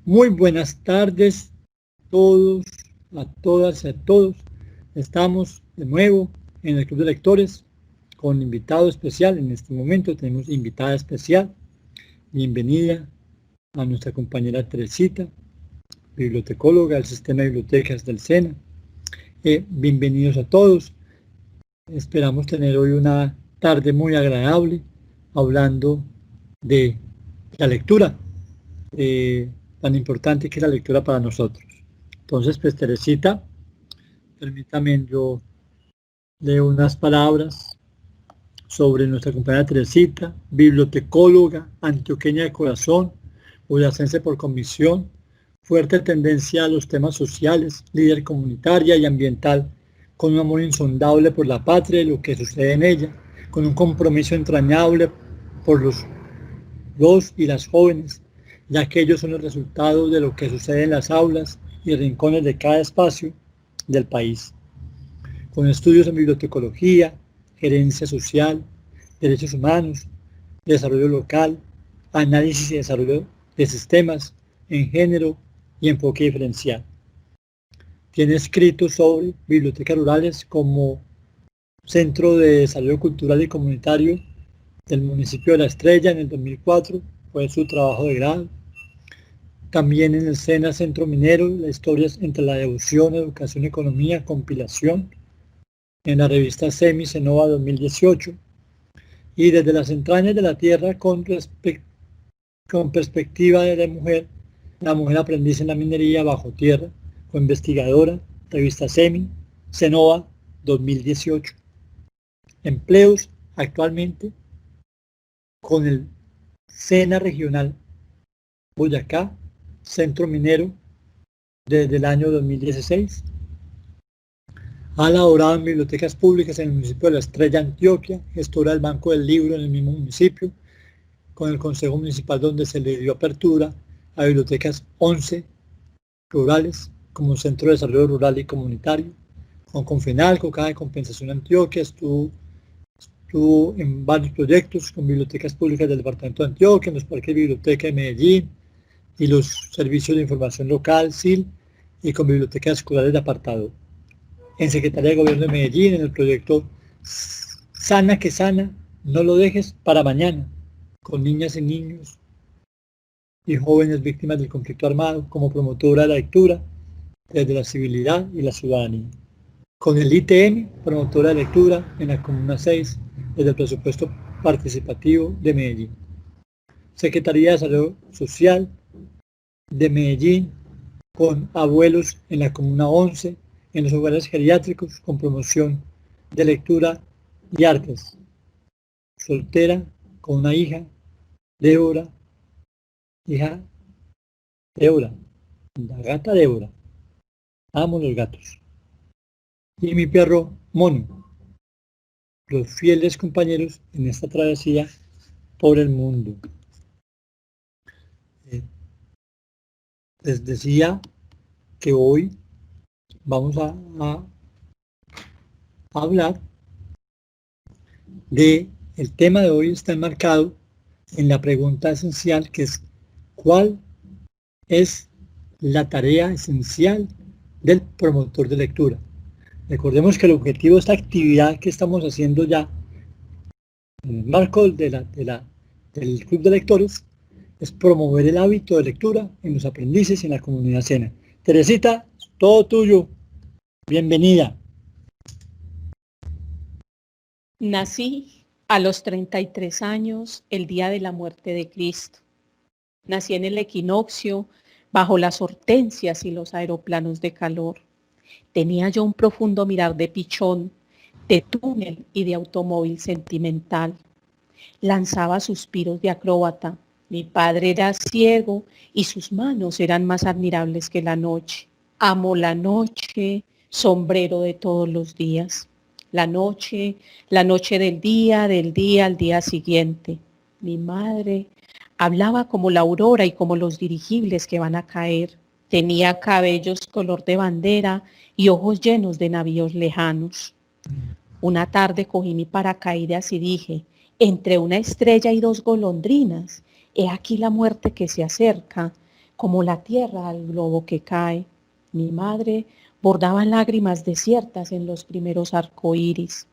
Muy buenas tardes a todos, a todas y a todos. Estamos de nuevo en el Club de Lectores con invitado especial. En este momento tenemos invitada especial. Bienvenida a nuestra compañera Teresita, bibliotecóloga del Sistema de Bibliotecas del SENA. Bienvenidos a todos. Esperamos tener hoy una tarde muy agradable hablando de la lectura. Tan importante que es la lectura para nosotros. Entonces, pues Teresita, permítame, yo leo unas palabras sobre nuestra compañera Teresita, bibliotecóloga, antioqueña de corazón, boyacense por convicción, fuerte tendencia a los temas sociales, líder comunitaria y ambiental, con un amor insondable por la patria y lo que sucede en ella, con un compromiso entrañable por los y las jóvenes, ya que ellos son el resultado de lo que sucede en las aulas y rincones de cada espacio del país. Con estudios en bibliotecología, gerencia social, derechos humanos, desarrollo local, análisis y desarrollo de sistemas en género y enfoque diferencial. Tiene escritos sobre bibliotecas rurales como Centro de Desarrollo Cultural y Comunitario del municipio de La Estrella en el 2004, fue su trabajo de grado. También en el SENA Centro Minero, las historias entre la devoción, educación, economía, compilación, en la revista Semi Senova 2018. Y desde las entrañas de la tierra con perspectiva de la mujer aprendiz en la minería bajo tierra, fue investigadora, revista Semi Senova 2018. Empleos actualmente con el SENA Regional Boyacá, Centro Minero, desde el año 2016. Ha laborado en bibliotecas públicas en el municipio de La Estrella, Antioquia, gestora del Banco del Libro en el mismo municipio, con el Consejo Municipal donde se le dio apertura a bibliotecas 11 rurales como Centro de Desarrollo Rural y Comunitario, con Confenalco, Caja de Compensación Antioquia, estuvo en varios proyectos con bibliotecas públicas del departamento de Antioquia, en los parques de biblioteca de Medellín y los servicios de información local, SIL, y con bibliotecas escolares de apartado. En Secretaría de Gobierno de Medellín, en el proyecto Sana que Sana, no lo dejes para mañana, con niñas y niños y jóvenes víctimas del conflicto armado, como promotora de la lectura desde la civilidad y la ciudadanía. Con el ITM, promotora de lectura en la Comuna 6, desde el presupuesto participativo de Medellín. Secretaría de Salud Social de Medellín, con abuelos en la Comuna 11, en los hogares geriátricos, con promoción de lectura y artes. Soltera, con una hija, Débora, la gata Débora. Amo los gatos. Y mi perro, Mono. Los fieles compañeros en esta travesía por el mundo. Les decía que hoy vamos a hablar de, el tema de hoy está enmarcado en la pregunta esencial, que es ¿cuál es la tarea esencial del promotor de lectura? Recordemos que el objetivo de esta actividad que estamos haciendo ya en el marco del Club de Lectores es promover el hábito de lectura en los aprendices y en la comunidad SENA. Teresita, todo tuyo. Bienvenida. Nací a los 33 años, el día de la muerte de Cristo. Nací en el equinoccio, bajo las hortensias y los aeroplanos de calor. Tenía yo un profundo mirar de pichón, de túnel y de automóvil sentimental. Lanzaba suspiros de acróbata. Mi padre era ciego y sus manos eran más admirables que la noche. Amo la noche, sombrero de todos los días. La noche del día al día siguiente. Mi madre hablaba como la aurora y como los dirigibles que van a caer. Tenía cabellos color de bandera y ojos llenos de navíos lejanos. Una tarde cogí mi paracaídas y dije, entre una estrella y dos golondrinas, he aquí la muerte que se acerca, como la tierra al globo que cae. Mi madre bordaba lágrimas desiertas en los primeros arcoíris.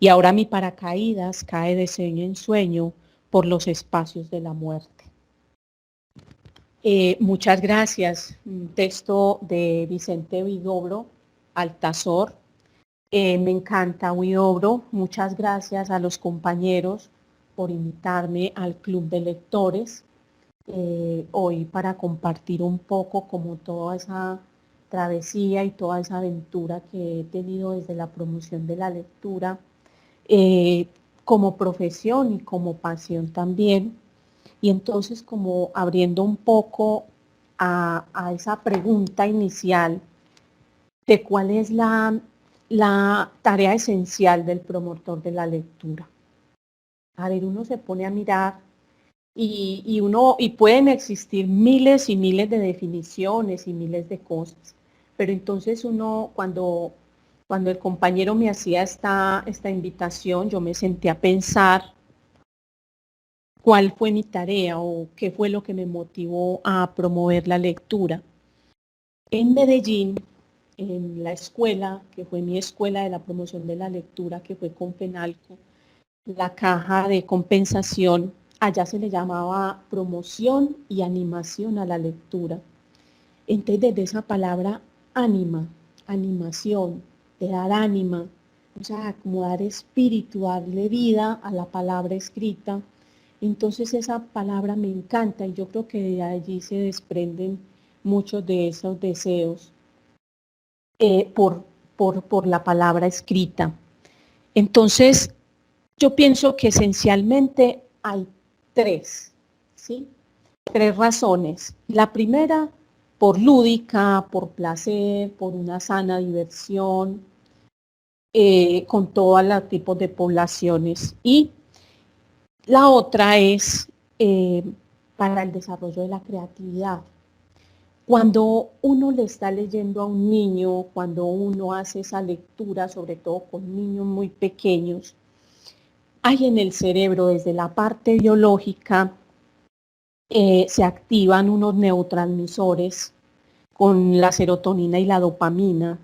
Y ahora mi paracaídas cae de sueño en sueño por los espacios de la muerte. Muchas gracias. Un texto de Vicente Huidobro, Altazor. Me encanta Huidobro. Muchas gracias a los compañeros por invitarme al Club de Lectores. Hoy para compartir un poco como toda esa travesía y toda esa aventura que he tenido desde la promoción de la lectura, como profesión y como pasión también. Y entonces como abriendo un poco a esa pregunta inicial de cuál es la tarea esencial del promotor de la lectura. A ver, uno se pone a mirar y pueden existir miles y miles de definiciones y miles de cosas, pero entonces uno cuando el compañero me hacía esta invitación, yo me senté a pensar cuál fue mi tarea o qué fue lo que me motivó a promover la lectura. En Medellín, en la escuela, que fue mi escuela de la promoción de la lectura, que fue Confenalco, la caja de compensación, allá se le llamaba promoción y animación a la lectura. Entonces, desde esa palabra ánima, animación, de dar ánima, o sea, como dar espíritu, darle vida a la palabra escrita. Entonces esa palabra me encanta y yo creo que de allí se desprenden muchos de esos deseos por la palabra escrita. Entonces, yo pienso que esencialmente hay tres, ¿sí? Tres razones. La primera, por lúdica, por placer, por una sana diversión, con todos los tipos de poblaciones. Y la otra es para el desarrollo de la creatividad. Cuando uno le está leyendo a un niño, cuando uno hace esa lectura, sobre todo con niños muy pequeños, hay en el cerebro, desde la parte biológica, se activan unos neurotransmisores con la serotonina y la dopamina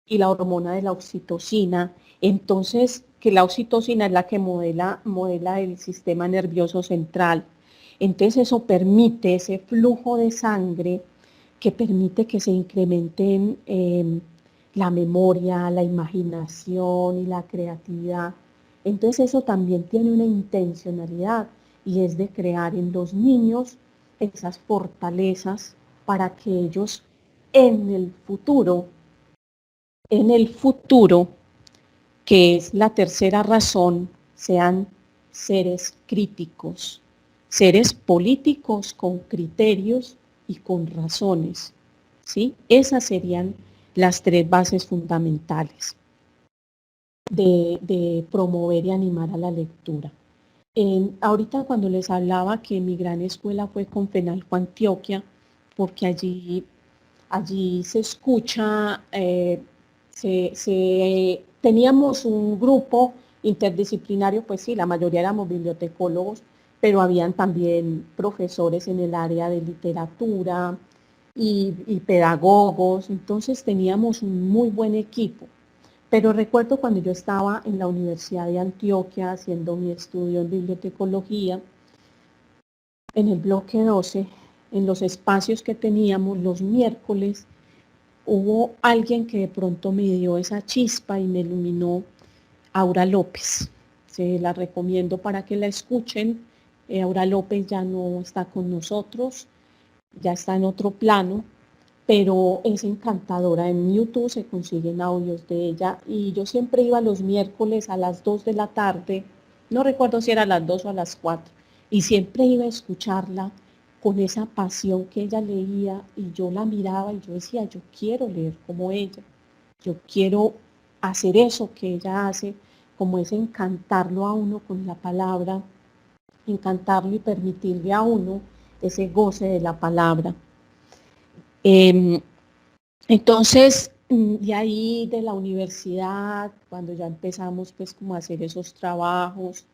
y la hormona de la oxitocina. Entonces, que la oxitocina es la que modela el sistema nervioso central. Entonces, eso permite ese flujo de sangre que permite que se incrementen la memoria, la imaginación y la creatividad. Entonces, eso también tiene una intencionalidad y es de crear en los niños esas fortalezas para que ellos en el futuro, que es la tercera razón, sean seres críticos, seres políticos con criterios y con razones, ¿sí? Esas serían las tres bases fundamentales de promover y animar a la lectura. Ahorita cuando les hablaba que mi gran escuela fue Confenalco Antioquia, porque allí se escucha, teníamos un grupo interdisciplinario, pues sí, la mayoría éramos bibliotecólogos, pero habían también profesores en el área de literatura y pedagogos, entonces teníamos un muy buen equipo. Pero recuerdo cuando yo estaba en la Universidad de Antioquia haciendo mi estudio en bibliotecología, en el bloque 12, en los espacios que teníamos los miércoles, hubo alguien que de pronto me dio esa chispa y me iluminó, Aura López. Se la recomiendo para que la escuchen. Aura López ya no está con nosotros, ya está en otro plano, pero es encantadora. En YouTube se consiguen audios de ella y yo siempre iba los miércoles a las 2 de la tarde, no recuerdo si era a las 2 o a las 4, y siempre iba a escucharla con esa pasión que ella leía y yo la miraba y yo decía, yo quiero leer como ella, yo quiero hacer eso que ella hace, como es encantarlo a uno con la palabra, encantarlo y permitirle a uno ese goce de la palabra. Entonces, de ahí de la universidad, cuando ya empezamos pues como a hacer esos trabajos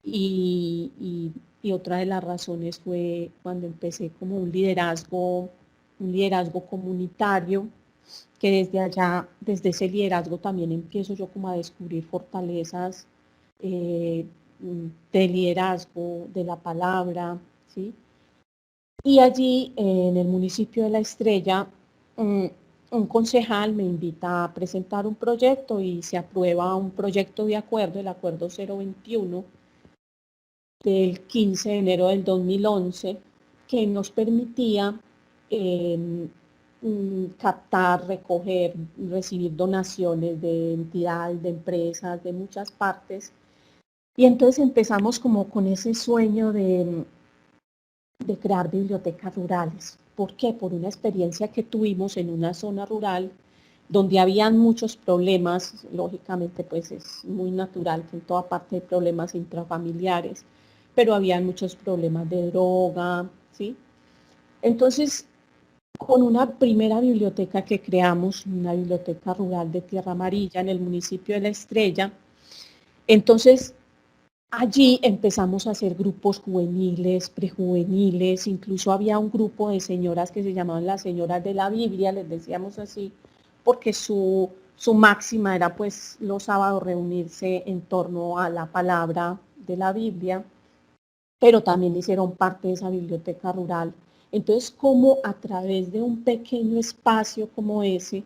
y y otra de las razones fue cuando empecé como un liderazgo comunitario, que desde allá, desde ese liderazgo también empiezo yo como a descubrir fortalezas eh, de liderazgo, de la palabra, ¿sí? Y allí, en el municipio de La Estrella, un concejal me invita a presentar un proyecto y se aprueba un proyecto de acuerdo, el acuerdo 021, del 15 de enero del 2011, que nos permitía captar, recoger, recibir donaciones de entidades, de empresas, de muchas partes. Y entonces empezamos como con ese sueño de crear bibliotecas rurales. ¿Por qué? Por una experiencia que tuvimos en una zona rural donde habían muchos problemas, lógicamente pues es muy natural que en toda parte hay problemas intrafamiliares, pero había muchos problemas de droga, ¿sí? Entonces, con una primera biblioteca que creamos, una biblioteca rural de Tierra Amarilla en el municipio de La Estrella, entonces allí empezamos a hacer grupos juveniles, prejuveniles, incluso había un grupo de señoras que se llamaban las señoras de la Biblia, les decíamos así, porque su máxima era pues los sábados reunirse en torno a la palabra de la Biblia, pero también hicieron parte de esa biblioteca rural. Entonces, como a través de un pequeño espacio como ese,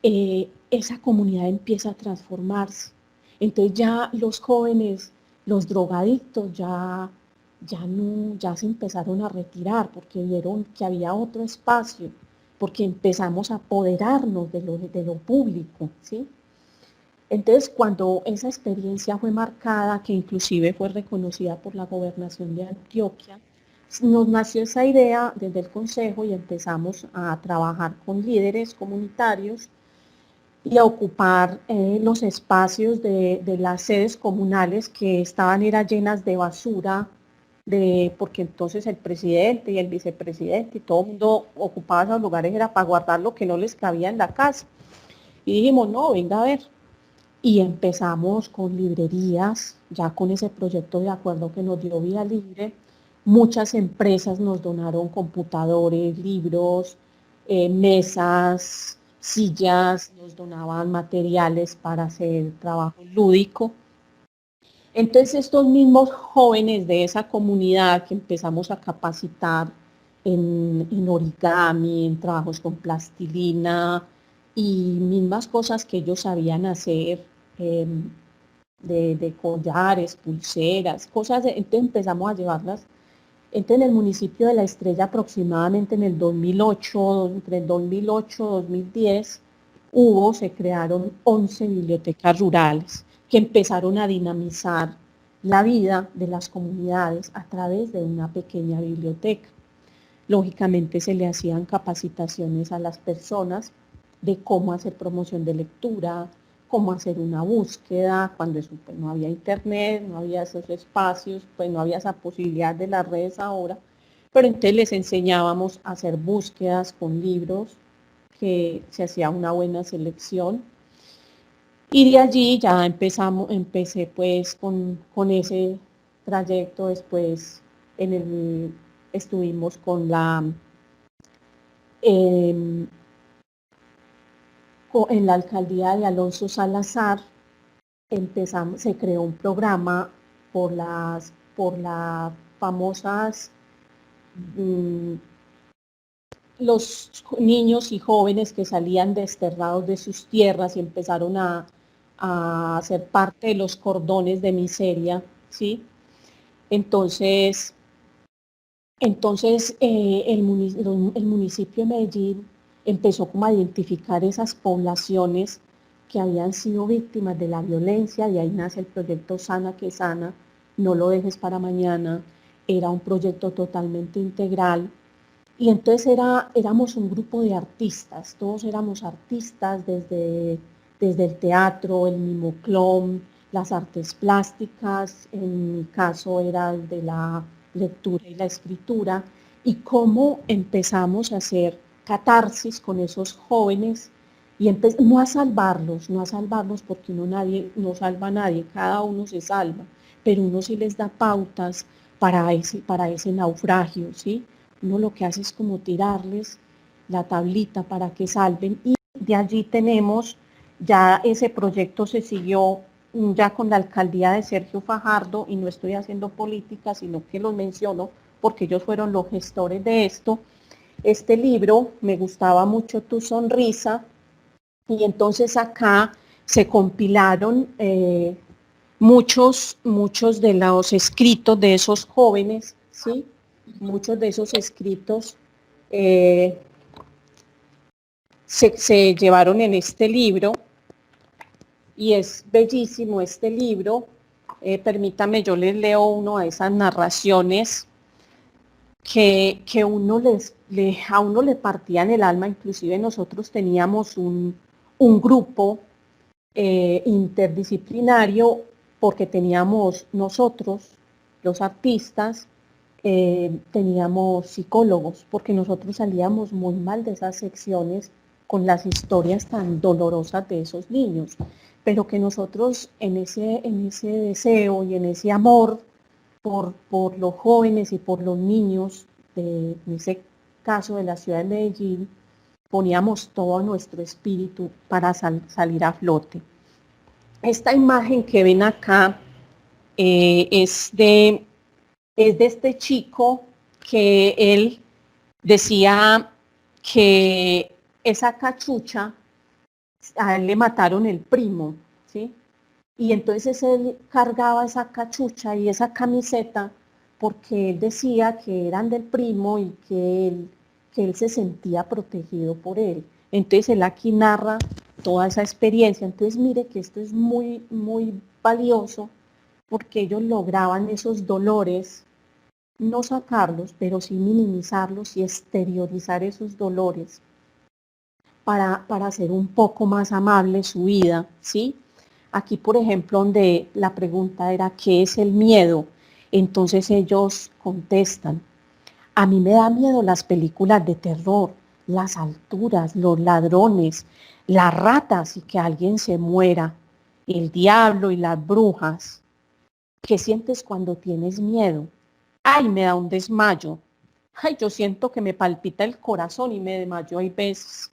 esa comunidad empieza a transformarse. Entonces ya los jóvenes, los drogadictos ya se empezaron a retirar porque vieron que había otro espacio, porque empezamos a apoderarnos de lo público, ¿sí? Entonces, cuando esa experiencia fue marcada, que inclusive fue reconocida por la gobernación de Antioquia, nos nació esa idea desde el consejo y empezamos a trabajar con líderes comunitarios y a ocupar los espacios de las sedes comunales que estaban llenas de basura, porque entonces el presidente y el vicepresidente y todo el mundo ocupaba esos lugares era para guardar lo que no les cabía en la casa. Y dijimos, no, venga a ver. Y empezamos con librerías, ya con ese proyecto de acuerdo que nos dio Vía Libre. Muchas empresas nos donaron computadores, libros, mesas, sillas, nos donaban materiales para hacer trabajo lúdico. Entonces estos mismos jóvenes de esa comunidad que empezamos a capacitar en origami, en trabajos con plastilina y mismas cosas que ellos sabían hacer, de collares, pulseras, entonces empezamos a llevarlas. Entonces en el municipio de La Estrella aproximadamente en el 2008, entre el 2008 y 2010, se crearon 11 bibliotecas rurales que empezaron a dinamizar la vida de las comunidades a través de una pequeña biblioteca. Lógicamente se le hacían capacitaciones a las personas de cómo hacer promoción de lectura, cómo hacer una búsqueda, cuando eso, pues, no había internet, no había esos espacios, pues no había esa posibilidad de las redes ahora, pero entonces les enseñábamos a hacer búsquedas con libros, que se hacía una buena selección, y de allí ya empecé pues con ese trayecto. Después estuvimos con en la alcaldía de Alonso Salazar, se creó un programa por las famosas, los niños y jóvenes que salían desterrados de sus tierras y empezaron a ser parte de los cordones de miseria, ¿sí? Entonces el municipio de Medellín empezó como a identificar esas poblaciones que habían sido víctimas de la violencia, y ahí nace el proyecto Sana que Sana, no lo dejes para mañana. Era un proyecto totalmente integral, y entonces éramos un grupo de artistas, todos éramos artistas desde el teatro, el mimoclón, las artes plásticas, en mi caso era el de la lectura y la escritura, y cómo empezamos a hacer catarsis con esos jóvenes, y no a salvarlos porque no salva a nadie, cada uno se salva, pero uno sí les da pautas para ese naufragio, ¿sí? Uno lo que hace es como tirarles la tablita para que salven, y de allí tenemos, ya ese proyecto se siguió ya con la alcaldía de Sergio Fajardo, y no estoy haciendo política, sino que los menciono porque ellos fueron los gestores de esto. Este libro, Me gustaba mucho tu sonrisa, y entonces acá se compilaron muchos de los escritos de esos jóvenes, ¿sí? Muchos de esos escritos se llevaron en este libro, y es bellísimo este libro. Permítame, yo les leo uno de esas narraciones que a uno le partían el alma. Inclusive nosotros teníamos un grupo interdisciplinario, porque teníamos nosotros, los artistas, teníamos psicólogos, porque nosotros salíamos muy mal de esas secciones con las historias tan dolorosas de esos niños, pero que nosotros en ese deseo y en ese amor por los jóvenes y por los niños, en ese caso de la ciudad de Medellín, poníamos todo nuestro espíritu para salir a flote. Esta imagen que ven acá es de este chico, que él decía que esa cachucha, a él le mataron el primo, ¿sí? Y entonces él cargaba esa cachucha y esa camiseta porque él decía que eran del primo y que él se sentía protegido por él. Entonces él aquí narra toda esa experiencia. Entonces mire que esto es muy, muy valioso, porque ellos lograban esos dolores, no sacarlos, pero sí minimizarlos y exteriorizar esos dolores para hacer un poco más amable su vida, ¿sí? Aquí, por ejemplo, donde la pregunta era, ¿qué es el miedo? Entonces ellos contestan, a mí me da miedo las películas de terror, las alturas, los ladrones, las ratas y que alguien se muera, el diablo y las brujas. ¿Qué sientes cuando tienes miedo? Ay, me da un desmayo. Ay, yo siento que me palpita el corazón y me desmayo hay veces.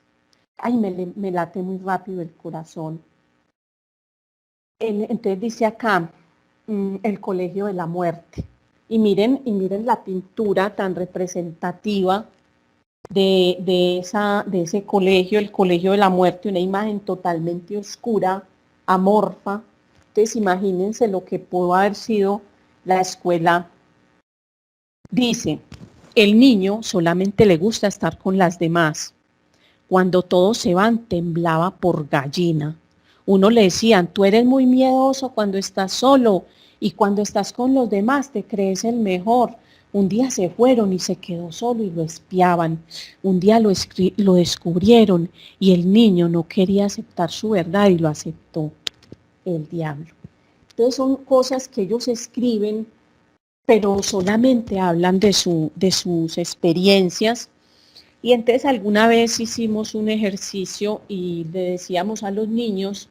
Ay, me late muy rápido el corazón. Entonces dice acá, el colegio de la muerte. Y miren la pintura tan representativa de ese colegio, el colegio de la muerte, una imagen totalmente oscura, amorfa. Entonces imagínense lo que pudo haber sido la escuela. Dice, el niño solamente le gusta estar con las demás. Cuando todos se van, temblaba por gallina. Uno le decían, tú eres muy miedoso cuando estás solo, y cuando estás con los demás te crees el mejor. Un día se fueron y se quedó solo y lo espiaban. Un día lo descubrieron y el niño no quería aceptar su verdad y lo aceptó el diablo. Entonces son cosas que ellos escriben, pero solamente hablan de sus experiencias. Y entonces alguna vez hicimos un ejercicio y le decíamos a los niños,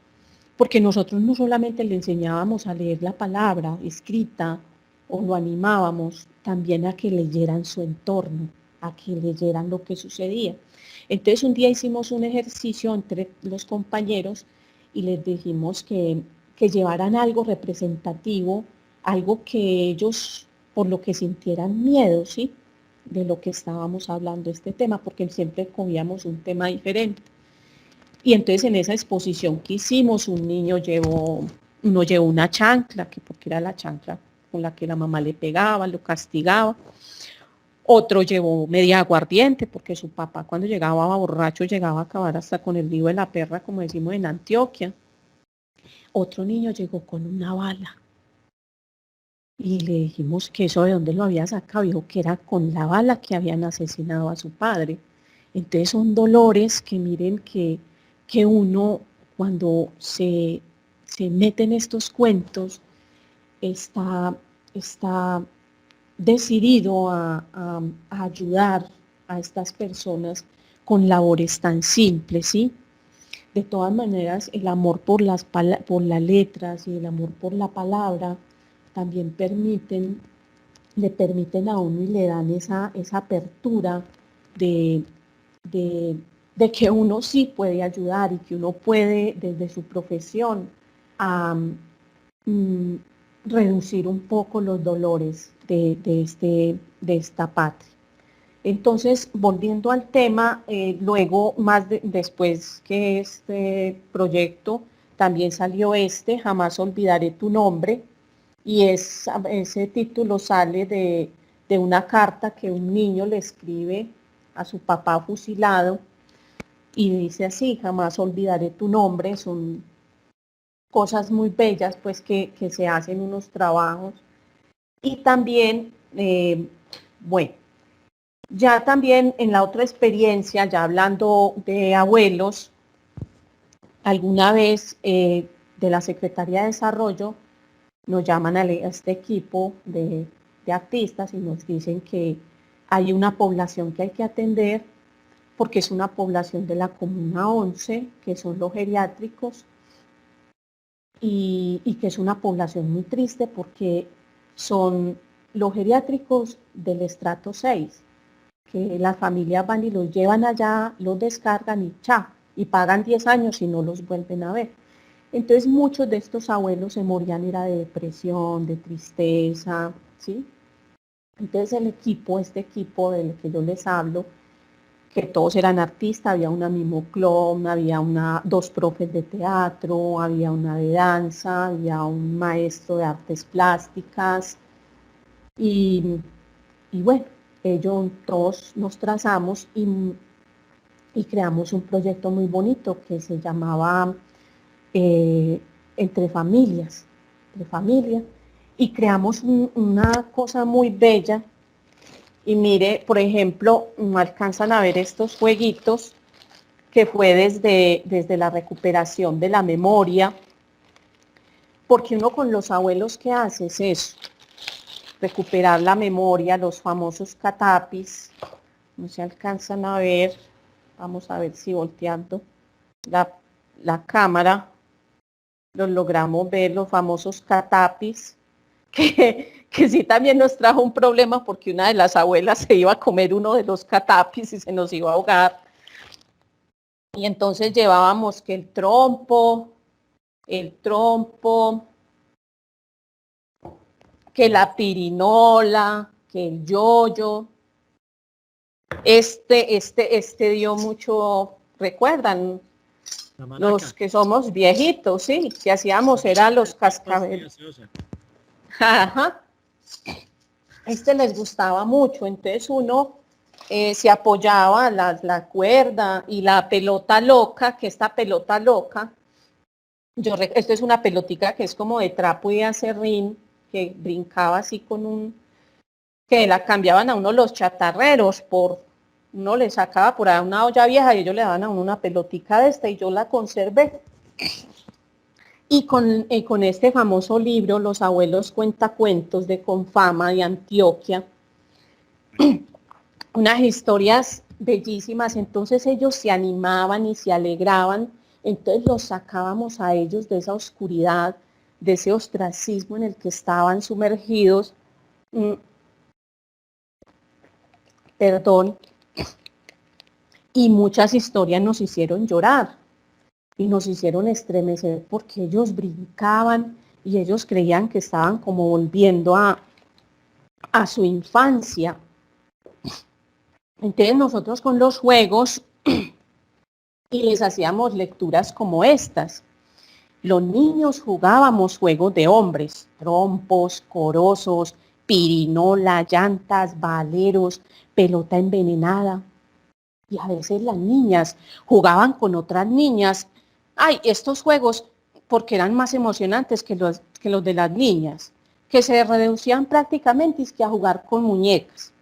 porque nosotros no solamente le enseñábamos a leer la palabra escrita o lo animábamos, también a que leyeran su entorno, a que leyeran lo que sucedía. Entonces un día hicimos un ejercicio entre los compañeros y les dijimos que llevaran algo representativo, algo que ellos por lo que sintieran miedo, ¿sí? De lo que estábamos hablando, este tema, porque siempre cogíamos un tema diferente. Y entonces en esa exposición que hicimos, uno llevó una chancla, que porque era la chancla con la que la mamá le pegaba, lo castigaba. Otro llevó media aguardiente, porque su papá cuando llegaba borracho llegaba a acabar hasta con el lío de la perra, como decimos en Antioquia. Otro niño llegó con una bala. Y le dijimos que eso de dónde lo había sacado, dijo que era con la bala que habían asesinado a su padre. Entonces son dolores que miren que uno cuando se mete en estos cuentos está decidido a ayudar a estas personas con labores tan simples, ¿sí? De todas maneras, el amor por las letras y el amor por la palabra también permiten le permiten a uno y le dan esa apertura de, de, de que uno sí puede ayudar y que uno puede desde su profesión mm, reducir un poco los dolores de esta patria. Entonces, volviendo al tema, luego, después que este proyecto, también salió Jamás olvidaré tu nombre, y ese título sale de una carta que un niño le escribe a su papá fusilado, y dice así: jamás olvidaré tu nombre. Son cosas muy bellas, pues, que se hacen unos trabajos. Y también, bueno, ya también en la otra experiencia, ya hablando de abuelos, alguna vez de la Secretaría de Desarrollo nos llaman a este equipo de artistas y nos dicen que hay una población que hay que atender porque es una población de la Comuna 11, que son los geriátricos, y que es una población muy triste porque son los geriátricos del estrato 6, que las familias van y los llevan allá, los descargan y pagan 10 años y no los vuelven a ver. Entonces muchos de estos abuelos se morían era de depresión, de tristeza, ¿sí? Entonces este equipo del que yo les hablo, que todos eran artistas, había una mimoclón, había dos profes de teatro, había una de danza, había un maestro de artes plásticas, y bueno, ellos todos nos trazamos y creamos un proyecto muy bonito que se llamaba Entre Familias, y creamos una cosa muy bella. Y mire, por ejemplo, alcanzan a ver estos jueguitos que fue desde la recuperación de la memoria, porque uno con los abuelos, ¿qué hace? Es eso, recuperar la memoria, los famosos catapis. No se alcanzan a ver, vamos a ver si volteando la cámara los logramos ver, los famosos catapis, que sí también nos trajo un problema porque una de las abuelas se iba a comer uno de los catapis y se nos iba a ahogar. Y entonces llevábamos que el trompo, que la pirinola, que el yoyo. Este dio mucho, recuerdan, los que somos viejitos, sí, que hacíamos era los cascabeles. Ajá. Les gustaba mucho, entonces uno se apoyaba la cuerda y la pelota loca, que esta pelota loca, esto es una pelotica que es como de trapo y de acerrín, que brincaba así que la cambiaban a uno los chatarreros uno le sacaba por ahí una olla vieja y ellos le daban a uno una pelotica de esta y yo la conservé. Y con este famoso libro, Los abuelos cuentacuentos de Confama de Antioquia, unas historias bellísimas, entonces ellos se animaban y se alegraban, entonces los sacábamos a ellos de esa oscuridad, de ese ostracismo en el que estaban sumergidos, y muchas historias nos hicieron llorar y nos hicieron estremecer porque ellos brincaban y ellos creían que estaban como volviendo a su infancia. Entonces nosotros con los juegos y les hacíamos lecturas como estas. Los niños jugábamos juegos de hombres, trompos, corozos, pirinola, llantas, valeros, pelota envenenada. Y a veces las niñas jugaban con otras niñas. Ay, estos juegos, porque eran más emocionantes que los de las niñas, que se reducían prácticamente a jugar con muñecas.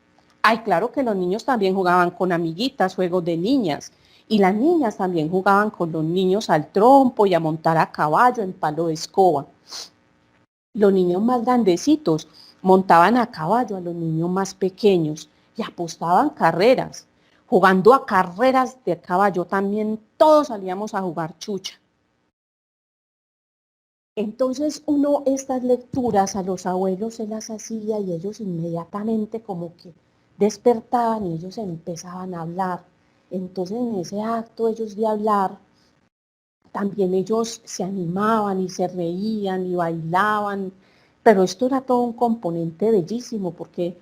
Ay, claro que los niños también jugaban con amiguitas, juegos de niñas. Y las niñas también jugaban con los niños al trompo y a montar a caballo en palo de escoba. Los niños más grandecitos montaban a caballo a los niños más pequeños y apostaban carreras. Jugando a carreras de caballo también todos salíamos a jugar chucha. Entonces uno estas lecturas a los abuelos se las hacía y ellos inmediatamente como que despertaban y ellos empezaban a hablar. Entonces en ese acto ellos de hablar, también ellos se animaban y se reían y bailaban, pero esto era todo un componente bellísimo porque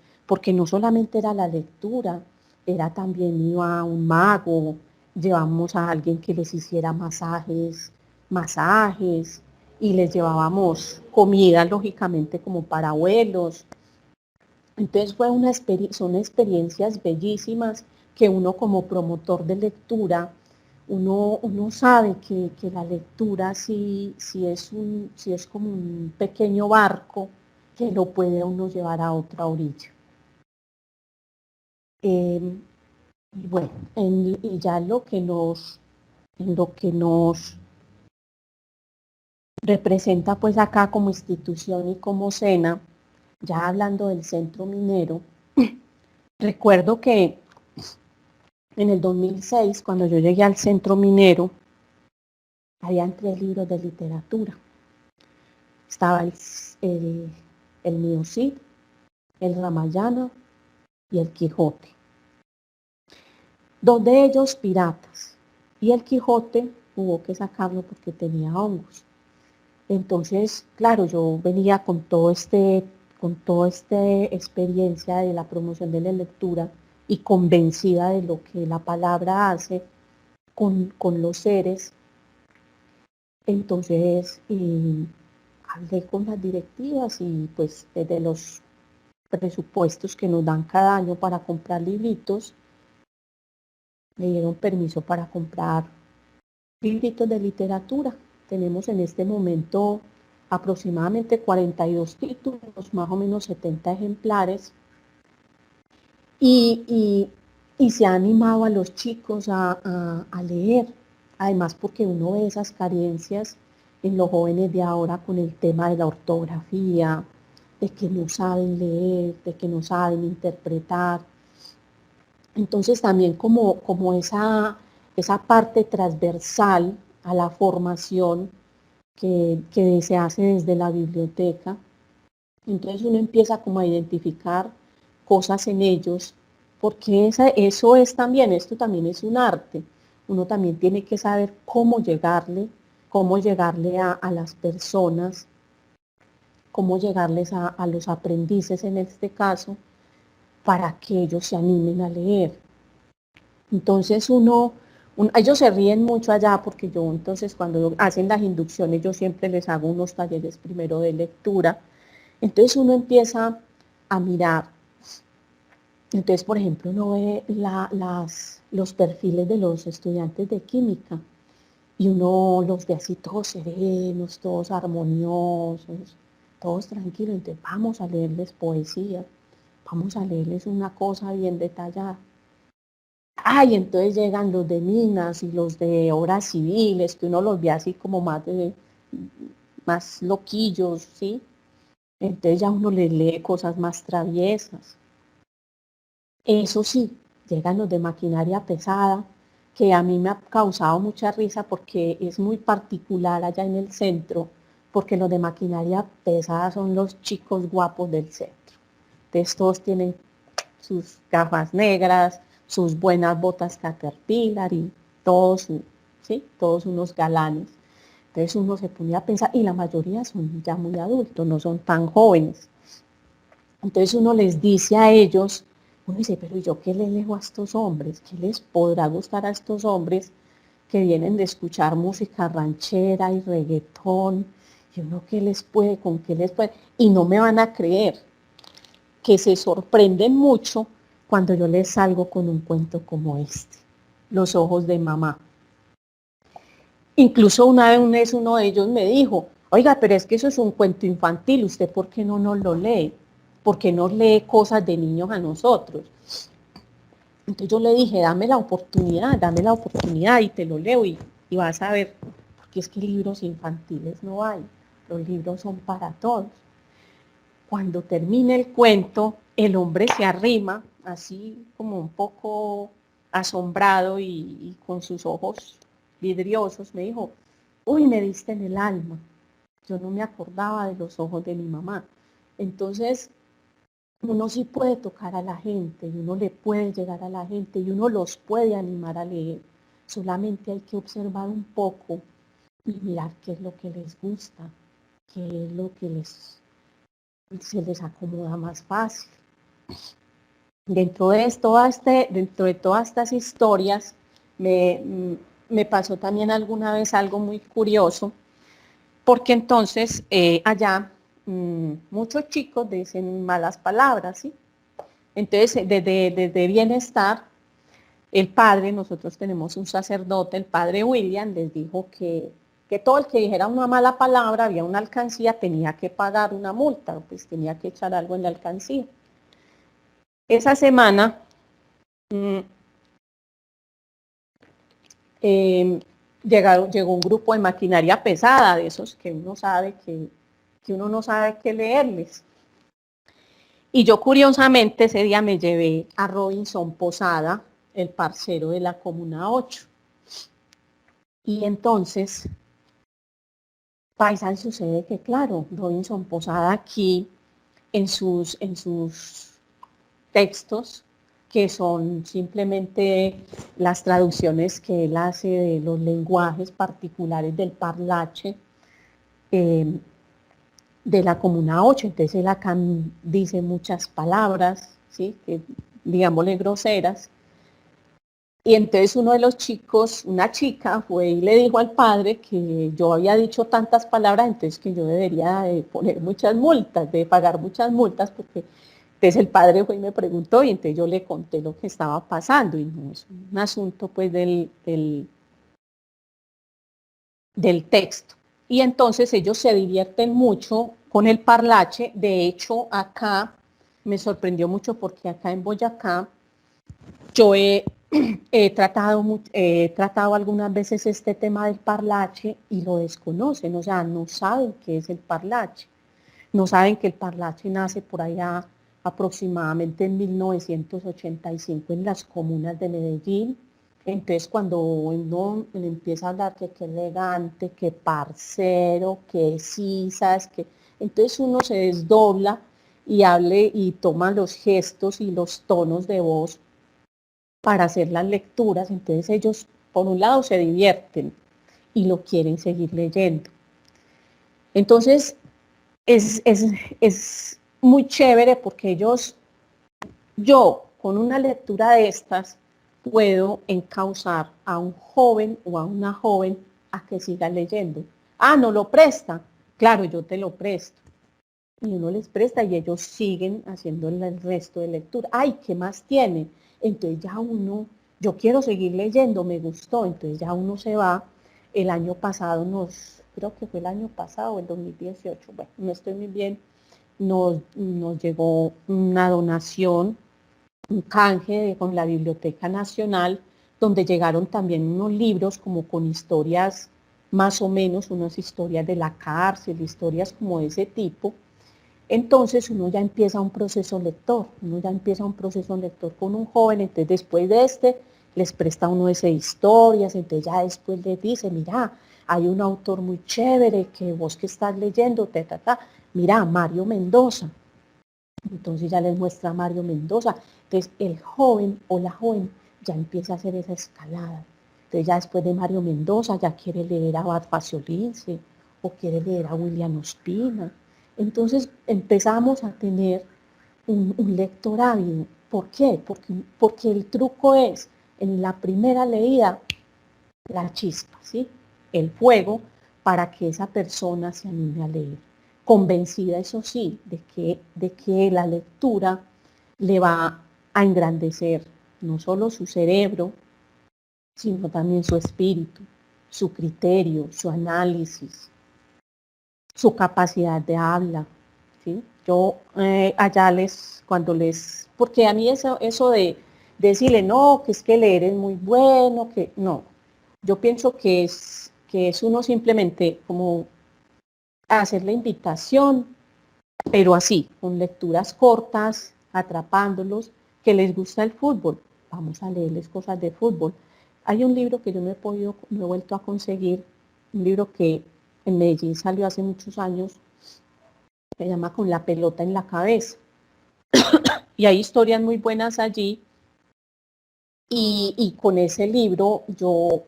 no solamente era la lectura, era también iba un mago, llevamos a alguien que les hiciera masajes, y les llevábamos comida, lógicamente, como para abuelos. Entonces son experiencias bellísimas que uno como promotor de lectura, uno sabe que la lectura sí es como un pequeño barco que lo puede uno llevar a otra orilla. Y bueno, y ya en lo que nos representa pues acá como institución y como SENA, ya hablando del centro minero, recuerdo que en el 2006, cuando yo llegué al centro minero, habían 3 libros de literatura. Estaba el Mío Cid, el Ramayana y el Quijote. 2 de ellos piratas, y el Quijote hubo que sacarlo porque tenía hongos. Entonces, claro, yo venía con toda esta experiencia de la promoción de la lectura y convencida de lo que la palabra hace con los seres. Entonces, hablé con las directivas y pues desde los presupuestos que nos dan cada año para comprar libritos, me dieron permiso para comprar libritos de literatura. Tenemos en este momento aproximadamente 42 títulos, más o menos 70 ejemplares, y se ha animado a los chicos a leer, además porque uno ve esas carencias en los jóvenes de ahora con el tema de la ortografía, de que no saben leer, de que no saben interpretar. Entonces también como esa parte transversal a la formación que se hace desde la biblioteca. Entonces uno empieza como a identificar cosas en ellos, porque eso es también, esto también es un arte. Uno también tiene que saber cómo llegarle a las personas, cómo llegarles a los aprendices en este caso, para que ellos se animen a leer. Entonces ellos se ríen mucho allá porque yo entonces cuando hacen las inducciones yo siempre les hago unos talleres primero de lectura. Entonces uno empieza a mirar. Entonces, por ejemplo, uno ve los perfiles de los estudiantes de química y uno los ve así todos serenos, todos armoniosos, todos tranquilos. Entonces vamos a leerles poesía, vamos a leerles una cosa bien detallada. Ay, entonces llegan los de minas y los de obras civiles, que uno los ve así como más loquillos, ¿sí? Entonces ya uno les lee cosas más traviesas. Eso sí, llegan los de maquinaria pesada, que a mí me ha causado mucha risa porque es muy particular allá en el centro, porque los de maquinaria pesada son los chicos guapos del centro. Entonces todos tienen sus gafas negras, sus buenas botas Caterpillar y todos unos galanes. Entonces uno se ponía a pensar, y la mayoría son ya muy adultos, no son tan jóvenes. Entonces uno les dice a ellos, uno dice, pero ¿yo qué les leo a estos hombres? ¿Qué les podrá gustar a estos hombres que vienen de escuchar música ranchera y reggaetón? Y uno, con qué les puede? Y no me van a creer, que se sorprenden mucho cuando yo les salgo con un cuento como este, Los ojos de mamá. Incluso una vez uno de ellos me dijo, oiga, pero es que eso es un cuento infantil, ¿usted por qué no nos lo lee? ¿Por qué no lee cosas de niños a nosotros? Entonces yo le dije, dame la oportunidad y te lo leo y vas a ver, porque es que libros infantiles no hay, los libros son para todos. Cuando termina el cuento, el hombre se arrima, así como un poco asombrado y con sus ojos vidriosos, me dijo, uy, me diste en el alma. yo no me acordaba de los ojos de mi mamá. Entonces, uno sí puede tocar a la gente, y uno le puede llegar a la gente, y uno los puede animar a leer. Solamente hay que observar un poco y mirar qué es lo que les gusta, qué es lo que se les acomoda más fácil. Dentro de todas estas historias, me pasó también alguna vez algo muy curioso, porque entonces allá muchos chicos dicen malas palabras, ¿sí? Entonces, desde bienestar, el padre, nosotros tenemos un sacerdote, el padre William, les dijo que todo el que dijera una mala palabra, había una alcancía, tenía que pagar una multa, pues tenía que echar algo en la alcancía. Esa semana llegó un grupo de maquinaria pesada, de esos que uno sabe que uno no sabe qué leerles. Y yo curiosamente ese día me llevé a Robinson Posada, el parcero de la Comuna 8. Y entonces, Paisan, sucede que claro, Robinson Posada aquí en sus textos, que son simplemente las traducciones que él hace de los lenguajes particulares del parlache de la Comuna 8. Entonces él acá dice muchas palabras, ¿sí? Que, digámosle, groseras. Y entonces uno de los chicos, una chica, fue y le dijo al padre que yo había dicho tantas palabras, entonces que yo debería de poner muchas multas, de pagar muchas multas, porque entonces el padre fue y me preguntó, y entonces yo le conté lo que estaba pasando, y no es un asunto pues del texto. Y entonces ellos se divierten mucho con el parlache. De hecho, acá me sorprendió mucho porque acá en Boyacá yo he tratado algunas veces este tema del parlache y lo desconocen, o sea, no saben qué es el parlache. No saben que el parlache nace por allá aproximadamente en 1985 en las comunas de Medellín. Entonces cuando uno le empieza a hablar que elegante, que parcero, que sisas, que entonces uno se desdobla y hable y toma los gestos y los tonos de voz para hacer las lecturas. Entonces ellos por un lado se divierten y lo quieren seguir leyendo. Entonces es muy chévere porque yo con una lectura de estas puedo encauzar a un joven o a una joven a que siga leyendo. Ah, no lo presta. Claro, yo te lo presto. Y uno les presta y ellos siguen haciendo el resto de lectura. Ay, ¿qué más tiene? Entonces ya uno, yo quiero seguir leyendo, me gustó, entonces ya uno se va. El año pasado creo que fue el año pasado, el 2018, bueno, no estoy muy bien, nos llegó una donación, un canje con la Biblioteca Nacional, donde llegaron también unos libros como con historias más o menos, unas historias de la cárcel, historias como de ese tipo. Entonces uno ya empieza un proceso lector, con un joven, entonces después de les presta uno esas historias, entonces ya después les dice, mira, hay un autor muy chévere que vos que estás leyendo, mira, Mario Mendoza. Entonces ya les muestra a Mario Mendoza. Entonces el joven o la joven ya empieza a hacer esa escalada. Entonces ya después de Mario Mendoza ya quiere leer a Abad Faciolince o quiere leer a William Ospina. Entonces empezamos a tener un lector ávido. ¿Por qué? Porque el truco es, en la primera leída, la chispa, ¿sí? El fuego para que esa persona se anime a leer. Convencida, eso sí, de que la lectura le va a engrandecer no solo su cerebro, sino también su espíritu, su criterio, su análisis, su capacidad de habla, ¿sí? Yo allá porque a mí eso de decirle, no, que es que leer es muy bueno, que no, yo pienso que es uno simplemente como hacer la invitación, pero así, con lecturas cortas, atrapándolos, que les gusta el fútbol, vamos a leerles cosas de fútbol. Hay un libro que yo no he vuelto a conseguir, un libro que en Medellín salió hace muchos años, se llama Con la pelota en la cabeza. Y hay historias muy buenas allí. Y con ese libro yo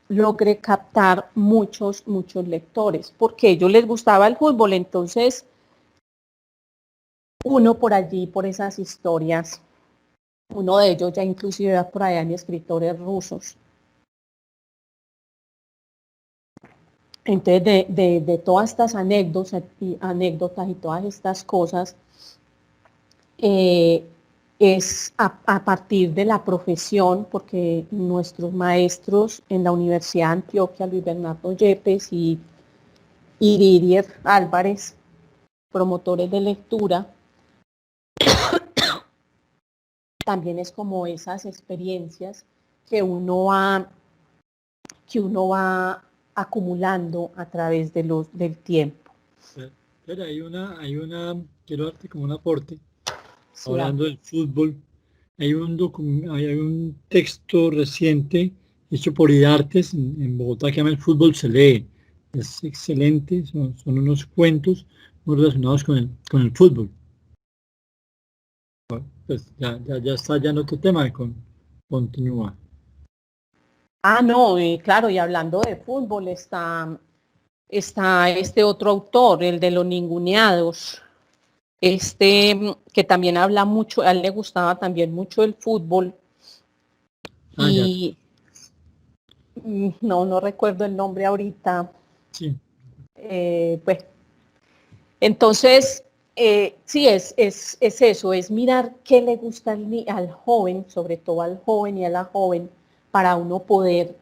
logré captar muchos lectores, porque a ellos les gustaba el fútbol, entonces uno por allí, por esas historias, uno de ellos ya inclusive va por allá en escritores rusos. Entonces, de todas estas anécdotas y todas estas cosas, es a partir de la profesión, porque nuestros maestros en la Universidad de Antioquia, Luis Bernardo Yepes y Didier Álvarez, promotores de lectura, también es como esas experiencias que uno va acumulando a través del tiempo. Pero quiero darte como un aporte, sí, hablando del fútbol. Hay un texto reciente hecho por IDARTES en Bogotá que se llama El fútbol se lee. Es excelente, son unos cuentos muy relacionados con el fútbol. Bueno, pues ya está ya en otro tema, continúa. No, claro, y hablando de fútbol está este otro autor, el de Los Ninguneados, que también habla mucho, a él le gustaba también mucho el fútbol. Y no recuerdo el nombre ahorita. Sí. Pues, entonces, sí, es eso, es mirar qué le gusta al joven, sobre todo al joven y a la joven, para uno poder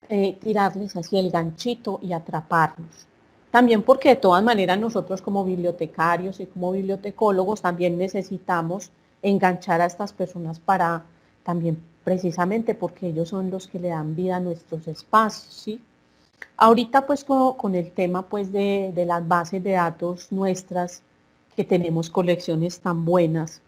tirarles así el ganchito y atraparlos. También porque de todas maneras nosotros como bibliotecarios y como bibliotecólogos también necesitamos enganchar a estas personas para también precisamente porque ellos son los que le dan vida a nuestros espacios, ¿sí? Ahorita pues con el tema pues de las bases de datos nuestras, que tenemos colecciones tan buenas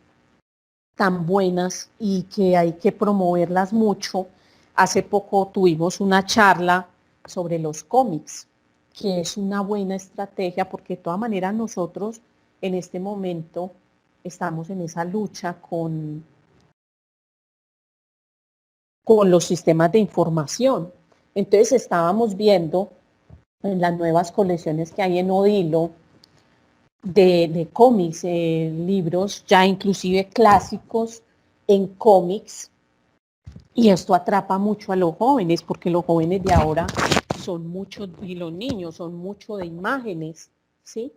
y que hay que promoverlas mucho. Hace poco tuvimos una charla sobre los cómics, que es una buena estrategia porque de todas maneras nosotros en este momento estamos en esa lucha con los sistemas de información. Entonces estábamos viendo en las nuevas colecciones que hay en Odilo de cómics, libros ya inclusive clásicos en cómics, y esto atrapa mucho a los jóvenes porque los jóvenes de ahora son muchos, y los niños son mucho de imágenes, ¿sí?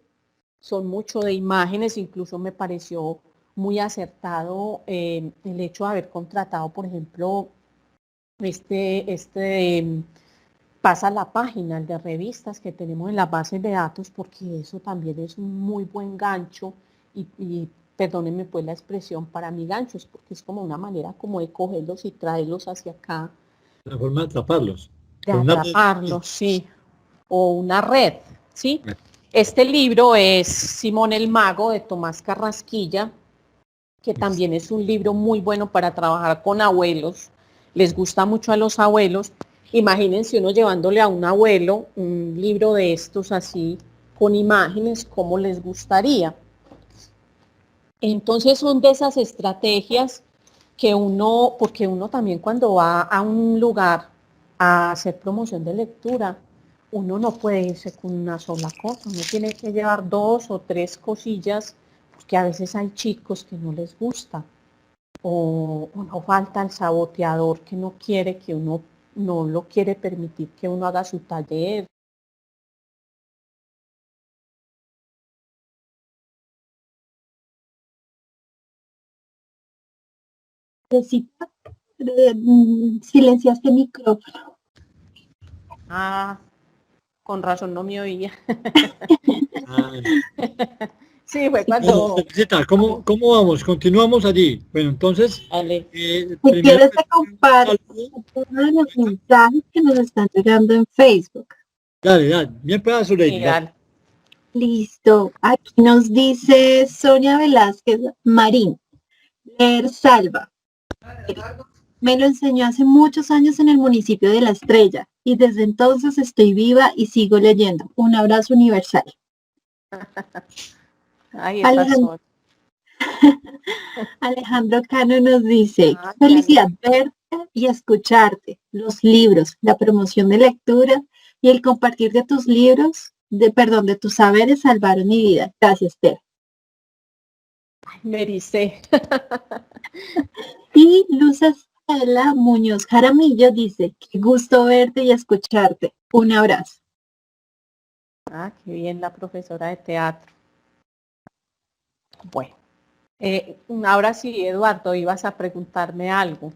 Son mucho de imágenes, incluso me pareció muy acertado el hecho de haber contratado, por ejemplo, pasa la página de revistas que tenemos en las bases de datos, porque eso también es un muy buen gancho y perdónenme pues la expresión, para mí gancho es porque es como una manera como de cogerlos y traerlos hacia acá. La forma de atraparlos. De atraparlos, sí. O una red, ¿sí? Este libro es Simón el Mago de Tomás Carrasquilla, que también es un libro muy bueno para trabajar con abuelos. Les gusta mucho a los abuelos. Imagínense uno llevándole a un abuelo un libro de estos así, con imágenes, ¿cómo les gustaría? Entonces son de esas estrategias que porque uno también cuando va a un lugar a hacer promoción de lectura, uno no puede irse con una sola cosa, uno tiene que llevar 2 o 3 cosillas, porque a veces hay chicos que no les gusta, o no falta el saboteador que no quiere que uno, no lo quiere permitir que uno haga su taller. Silenciaste el micrófono. Con razón no me oía. Sí, fue cuando... ¿Cómo vamos? Continuamos allí. Bueno, entonces... Si quieres te comparto todos los mensajes que nos están llegando en Facebook. Dale, bien pedazo, Lady. Listo. Aquí nos dice Sonia Velázquez Marín. Leer salva. Me lo enseñó hace muchos años en el municipio de La Estrella. y desde entonces estoy viva y sigo leyendo. Un abrazo universal. Ay, esas son. Alejandro Cano nos dice, Ah, felicidad verte y escucharte, los libros, la promoción de lectura y el compartir de tus libros, de tus saberes salvaron mi vida. Gracias, Ter. me ericé. Y Luz Estela Muñoz Jaramillo dice, qué gusto verte y escucharte. Un abrazo. Ah, qué bien la profesora de teatro. Bueno, ahora sí, Eduardo, ibas a preguntarme algo.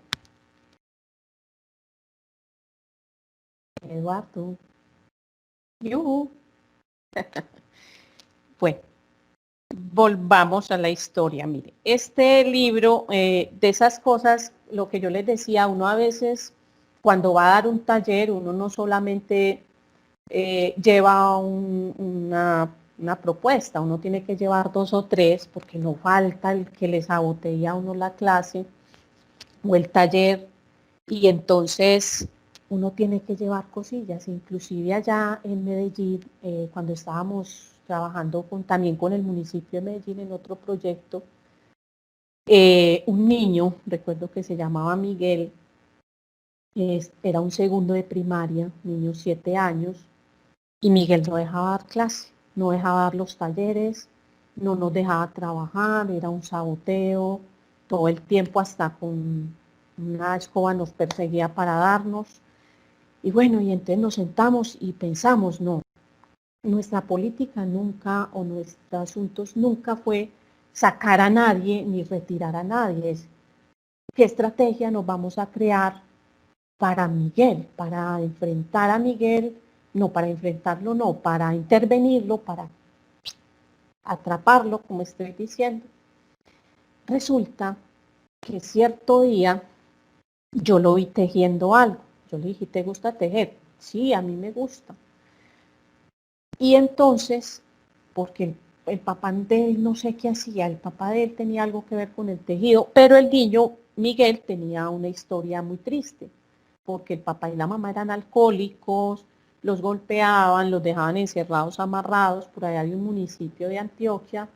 Eduardo. Yuhu. Bueno, volvamos a la historia. Mire, este libro, de esas cosas, lo que yo les decía, uno a veces cuando va a dar un taller, uno no solamente lleva una propuesta, uno tiene que llevar 2 o 3 porque no falta el que les sabotee a uno la clase o el taller, y entonces uno tiene que llevar cosillas. Inclusive allá en Medellín, cuando estábamos trabajando también con el municipio de Medellín en otro proyecto, un niño, recuerdo que se llamaba Miguel, era un segundo de primaria, niño 7 años, y Miguel no dejaba dar clase, no dejaba dar los talleres, no nos dejaba trabajar, era un saboteo, todo el tiempo hasta con una escoba nos perseguía para darnos. Y bueno, y entonces nos sentamos y pensamos, no, nuestra política nunca, o nuestros asuntos nunca fue sacar a nadie ni retirar a nadie. Es qué estrategia nos vamos a crear para Miguel, para enfrentar a Miguel, no para enfrentarlo, no, para intervenirlo, para atraparlo, como estoy diciendo. Resulta que cierto día yo lo vi tejiendo algo. Yo le dije, ¿te gusta tejer? Sí, a mí me gusta. Y entonces, porque el papá de él no sé qué hacía, el papá de él tenía algo que ver con el tejido, pero el niño, Miguel, tenía una historia muy triste, porque el papá y la mamá eran alcohólicos, los golpeaban, los dejaban encerrados, amarrados, por allá de un municipio de Antioquia.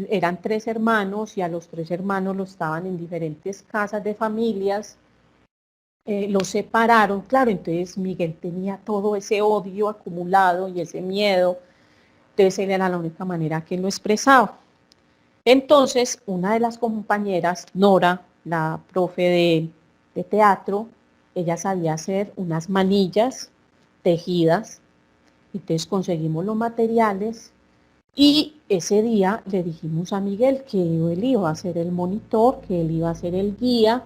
Eran 3 hermanos y a los 3 hermanos los estaban en diferentes casas de familias. Los separaron, claro, entonces Miguel tenía todo ese odio acumulado y ese miedo, entonces él era la única manera que lo expresaba. Entonces, una de las compañeras, Nora, la profe de teatro, ella sabía hacer unas manillas tejidas, entonces conseguimos los materiales y ese día le dijimos a Miguel que él iba a ser el monitor, que él iba a ser el guía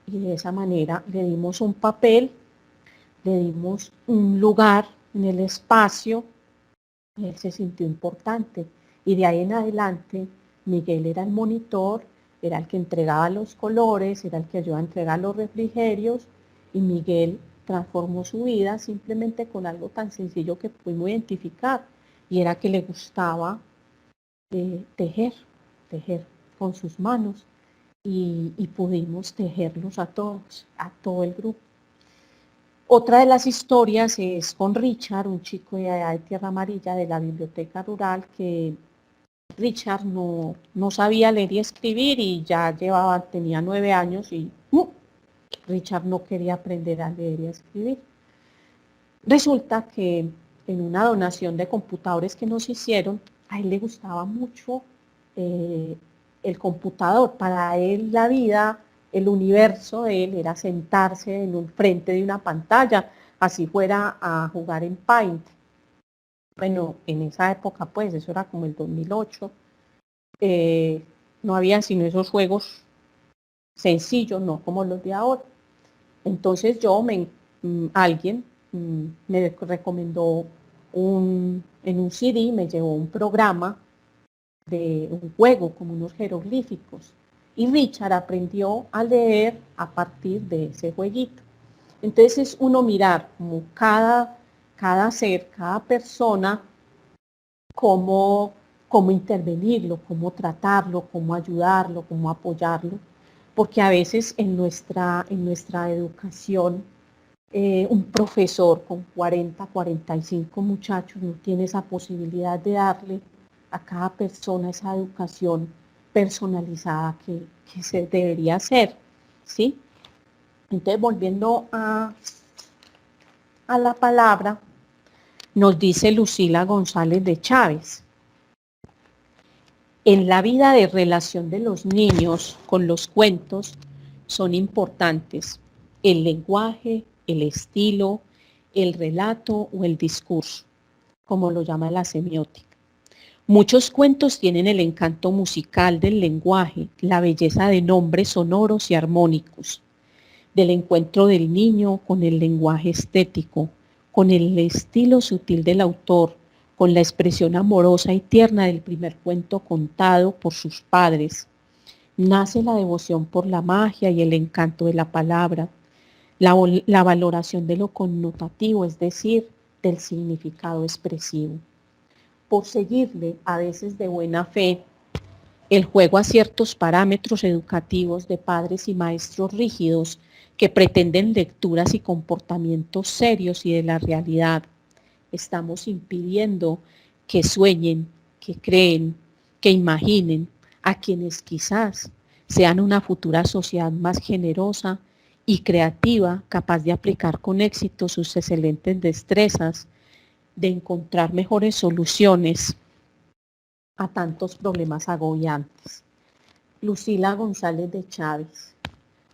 y de esa manera le dimos un papel, le dimos un lugar en el espacio y él se sintió importante. Y de ahí en adelante, Miguel era el monitor, era el que entregaba los colores, era el que ayudaba a entregar los refrigerios, y Miguel transformó su vida simplemente con algo tan sencillo que pudimos identificar, y era que le gustaba tejer con sus manos, y pudimos tejerlos a todos, a todo el grupo. Otra de las historias es con Richard, un chico de allá de Tierra Amarilla, de la biblioteca rural, que Richard no sabía leer y escribir y ya tenía 9 años y Richard no quería aprender a leer y a escribir. Resulta que en una donación de computadores que nos hicieron, a él le gustaba mucho el computador. Para él la vida, el universo de él era sentarse en un frente de una pantalla, así fuera a jugar en Paint. Bueno, en esa época, pues, eso era como el 2008, no había sino esos juegos sencillos, no como los de ahora. Entonces alguien me recomendó en un CD, me llevó un programa de un juego, como unos jeroglíficos. Y Richard aprendió a leer a partir de ese jueguito. Entonces es uno mirar como cada ser, cada persona, cómo intervenirlo, cómo tratarlo, cómo ayudarlo, cómo apoyarlo, porque a veces en nuestra educación un profesor con 40, 45 muchachos no tiene esa posibilidad de darle a cada persona esa educación personalizada que se debería hacer, ¿sí? Entonces, volviendo a la palabra, nos dice Lucila González de Chávez: en la vida de relación de los niños con los cuentos son importantes el lenguaje, el estilo, el relato o el discurso, como lo llama la semiótica. Muchos cuentos tienen el encanto musical del lenguaje, la belleza de nombres sonoros y armónicos, del encuentro del niño con el lenguaje estético, con el estilo sutil del autor, con la expresión amorosa y tierna del primer cuento contado por sus padres. Nace la devoción por la magia y el encanto de la palabra, la valoración de lo connotativo, es decir, del significado expresivo. Por seguirle, a veces de buena fe, el juego a ciertos parámetros educativos de padres y maestros rígidos que pretenden lecturas y comportamientos serios y de la realidad. Estamos impidiendo que sueñen, que creen, que imaginen a quienes quizás sean una futura sociedad más generosa y creativa, capaz de aplicar con éxito sus excelentes destrezas, de encontrar mejores soluciones a tantos problemas agobiantes. Lucila González de Chávez.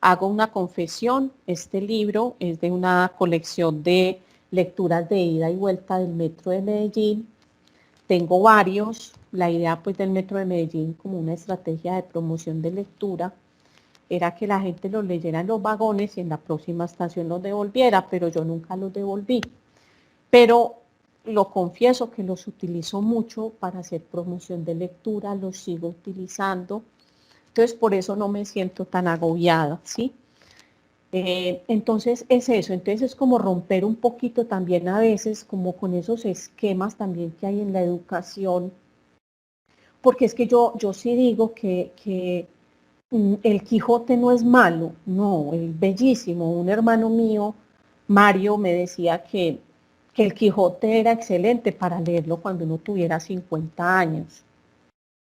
Hago una confesión, este libro es de una colección de lecturas de ida y vuelta del Metro de Medellín. Tengo varios, la idea pues del Metro de Medellín como una estrategia de promoción de lectura era que la gente los leyera en los vagones y en la próxima estación los devolviera, pero yo nunca los devolví. Pero lo confieso que los utilizo mucho para hacer promoción de lectura, los sigo utilizando. Entonces, por eso no me siento tan agobiada, ¿sí? Entonces, es eso. Entonces, es como romper un poquito también a veces, como con esos esquemas también que hay en la educación. Porque es que yo sí digo que el Quijote no es malo, no, es bellísimo. Un hermano mío, Mario, me decía que el Quijote era excelente para leerlo cuando uno tuviera 50 años.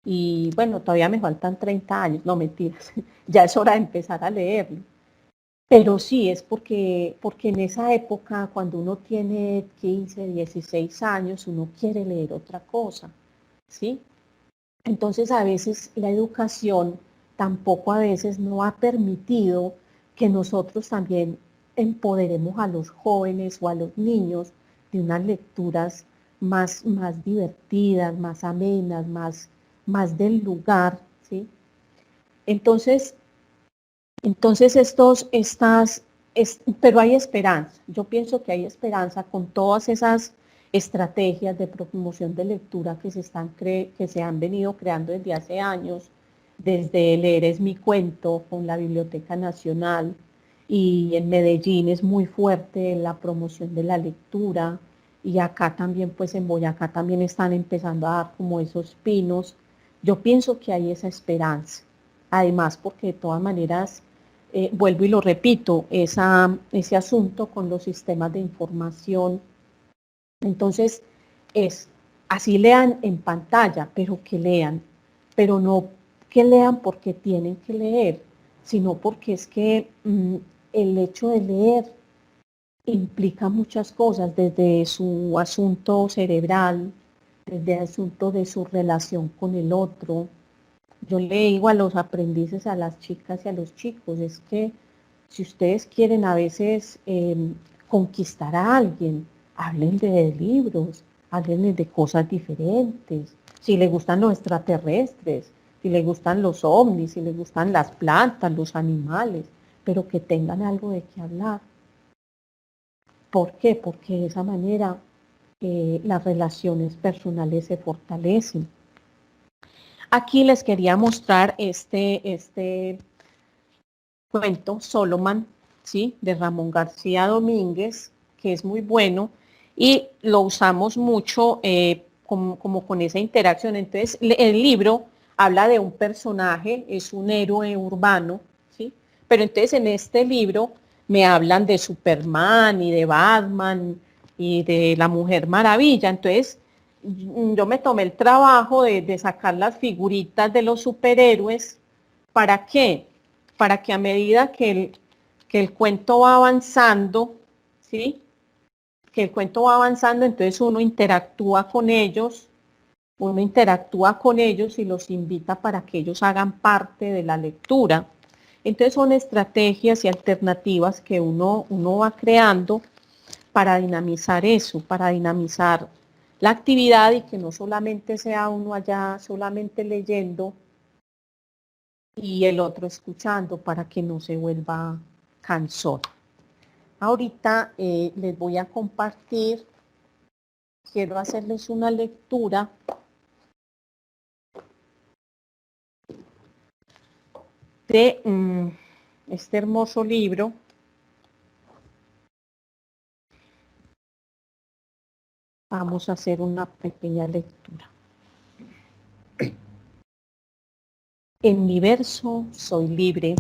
Y bueno, todavía me faltan 30 años, no mentiras, ya es hora de empezar a leerlo. Pero sí, es porque en esa época, cuando uno tiene 15, 16 años, uno quiere leer otra cosa, ¿sí? Entonces, a veces la educación tampoco a veces no ha permitido que nosotros también empoderemos a los jóvenes o a los niños de unas lecturas más divertidas, más amenas, más del lugar, ¿sí? Entonces pero hay esperanza. Yo pienso que hay esperanza con todas esas estrategias de promoción de lectura que se han venido creando desde hace años, desde Leer es mi cuento con la Biblioteca Nacional, y en Medellín es muy fuerte la promoción de la lectura, y acá también, pues en Boyacá también están empezando a dar como esos pinos. Yo pienso que hay esa esperanza. Además, porque de todas maneras, vuelvo y lo repito, ese asunto con los sistemas de información. Entonces, es así lean en pantalla, pero que lean, pero no que lean porque tienen que leer, sino porque es que el hecho de leer implica muchas cosas, desde su asunto cerebral, desde el asunto de su relación con el otro. Yo le digo a los aprendices, a las chicas y a los chicos, es que si ustedes quieren a veces conquistar a alguien, hablen de libros, hablen de cosas diferentes. Si les gustan los extraterrestres, si les gustan los ovnis, si les gustan las plantas, los animales, pero que tengan algo de qué hablar. ¿Por qué? Porque de esa manera las relaciones personales se fortalecen. Aquí les quería mostrar este cuento, Solomon, ¿sí? De Ramón García Domínguez, que es muy bueno, y lo usamos mucho como con esa interacción. Entonces, el libro habla de un personaje, es un héroe urbano, ¿sí? Pero entonces en este libro me hablan de Superman y de Batman y de la Mujer Maravilla. Entonces, yo me tomé el trabajo de sacar las figuritas de los superhéroes. ¿Para qué? Para que a medida que el cuento va avanzando, ¿sí? Que el cuento va avanzando, entonces uno interactúa con ellos y los invita para que ellos hagan parte de la lectura. Entonces son estrategias y alternativas que uno va creando para dinamizar eso, para dinamizar la actividad y que no solamente sea uno allá solamente leyendo y el otro escuchando, para que no se vuelva cansón. Ahorita les voy a compartir, quiero hacerles una lectura de este hermoso libro. Vamos a hacer una pequeña lectura. En mi verso soy libre,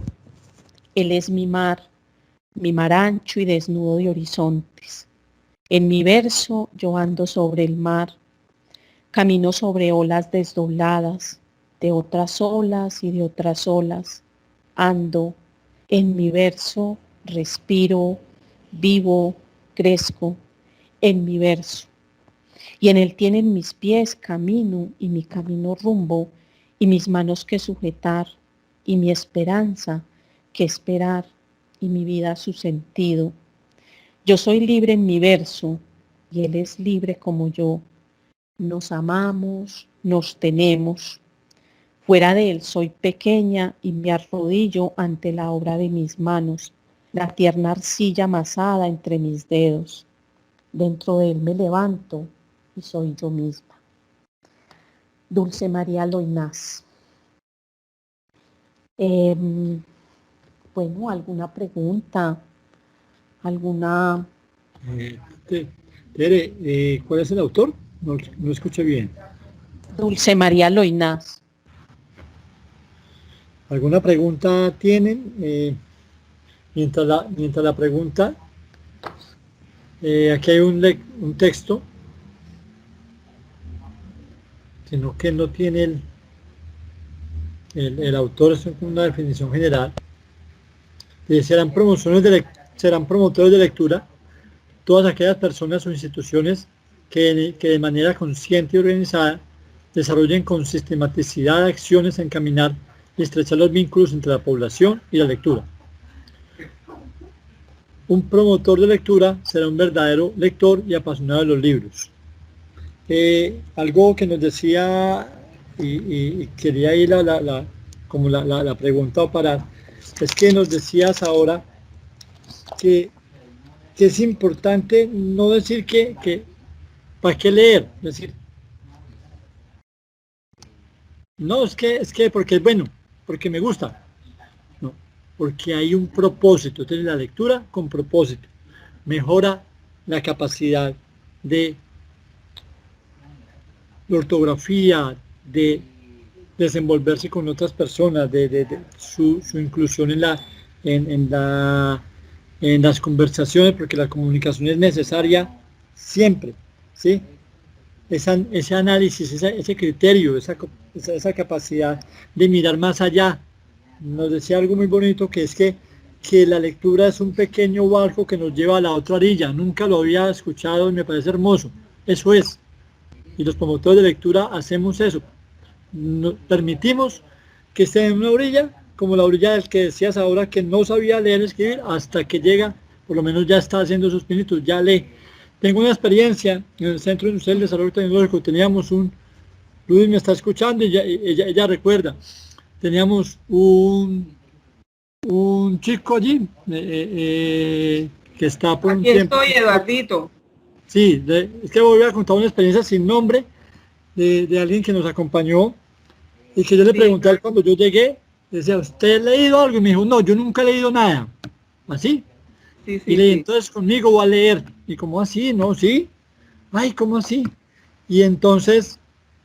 él es mi mar ancho y desnudo de horizontes. En mi verso yo ando sobre el mar, camino sobre olas desdobladas, de otras olas y de otras olas. Ando, en mi verso respiro, vivo, crezco, en mi verso. Y en él tienen mis pies camino y mi camino rumbo, y mis manos que sujetar, y mi esperanza que esperar, y mi vida su sentido. Yo soy libre en mi verso, y él es libre como yo. Nos amamos, nos tenemos. Fuera de él soy pequeña y me arrodillo ante la obra de mis manos, la tierna arcilla amasada entre mis dedos. Dentro de él me levanto y soy yo misma. Dulce María Loynaz. Bueno, ¿alguna pregunta? ¿Alguna? Tere, ¿cuál es el autor? No escuché bien. Dulce María Loynaz. ¿Alguna pregunta tienen? Mientras la pregunta, aquí hay un texto, sino que no tiene el autor, es una definición general. Serán promotores de lectura todas aquellas personas o instituciones que de manera consciente y organizada desarrollen con sistematicidad acciones a encaminar y estrechar los vínculos entre la población y la lectura. Un promotor de lectura será un verdadero lector y apasionado de los libros. Algo que nos decía, y quería ir como la pregunta a parar, es que nos decías ahora que es importante no decir que ¿para qué leer? Es decir, no, es que porque es bueno, porque me gusta. No, porque hay un propósito. Entonces la lectura con propósito mejora la capacidad de ortografía, de desenvolverse con otras personas, de su inclusión en las conversaciones, porque la comunicación es necesaria siempre, ¿sí? Ese análisis, ese criterio, esa capacidad de mirar más allá. Nos decía algo muy bonito, que es que la lectura es un pequeño barco que nos lleva a la otra orilla. Nunca lo había escuchado y me parece hermoso. Eso es. Y los promotores de lectura hacemos eso. Nos permitimos que esté en una orilla, como la orilla del que decías ahora, que no sabía leer y escribir, hasta que llega, por lo menos ya está haciendo sus pinitos, ya lee. Tengo una experiencia en el Centro Industrial de Desarrollo Tecnológico. Teníamos Luis me está escuchando y ella recuerda, teníamos un chico allí que está por Aquí un tiempo. estoy, Eduardito. Sí, es que voy a contar una experiencia sin nombre de alguien que nos acompañó y que yo le pregunté a él cuando yo llegué, decía, ¿usted ha leído algo? Y me dijo, no, yo nunca he leído nada. ¿Así? Sí, Y le dije, entonces conmigo va a leer. Y como así, ¿no? ¿Sí? Ay, ¿cómo así? Y entonces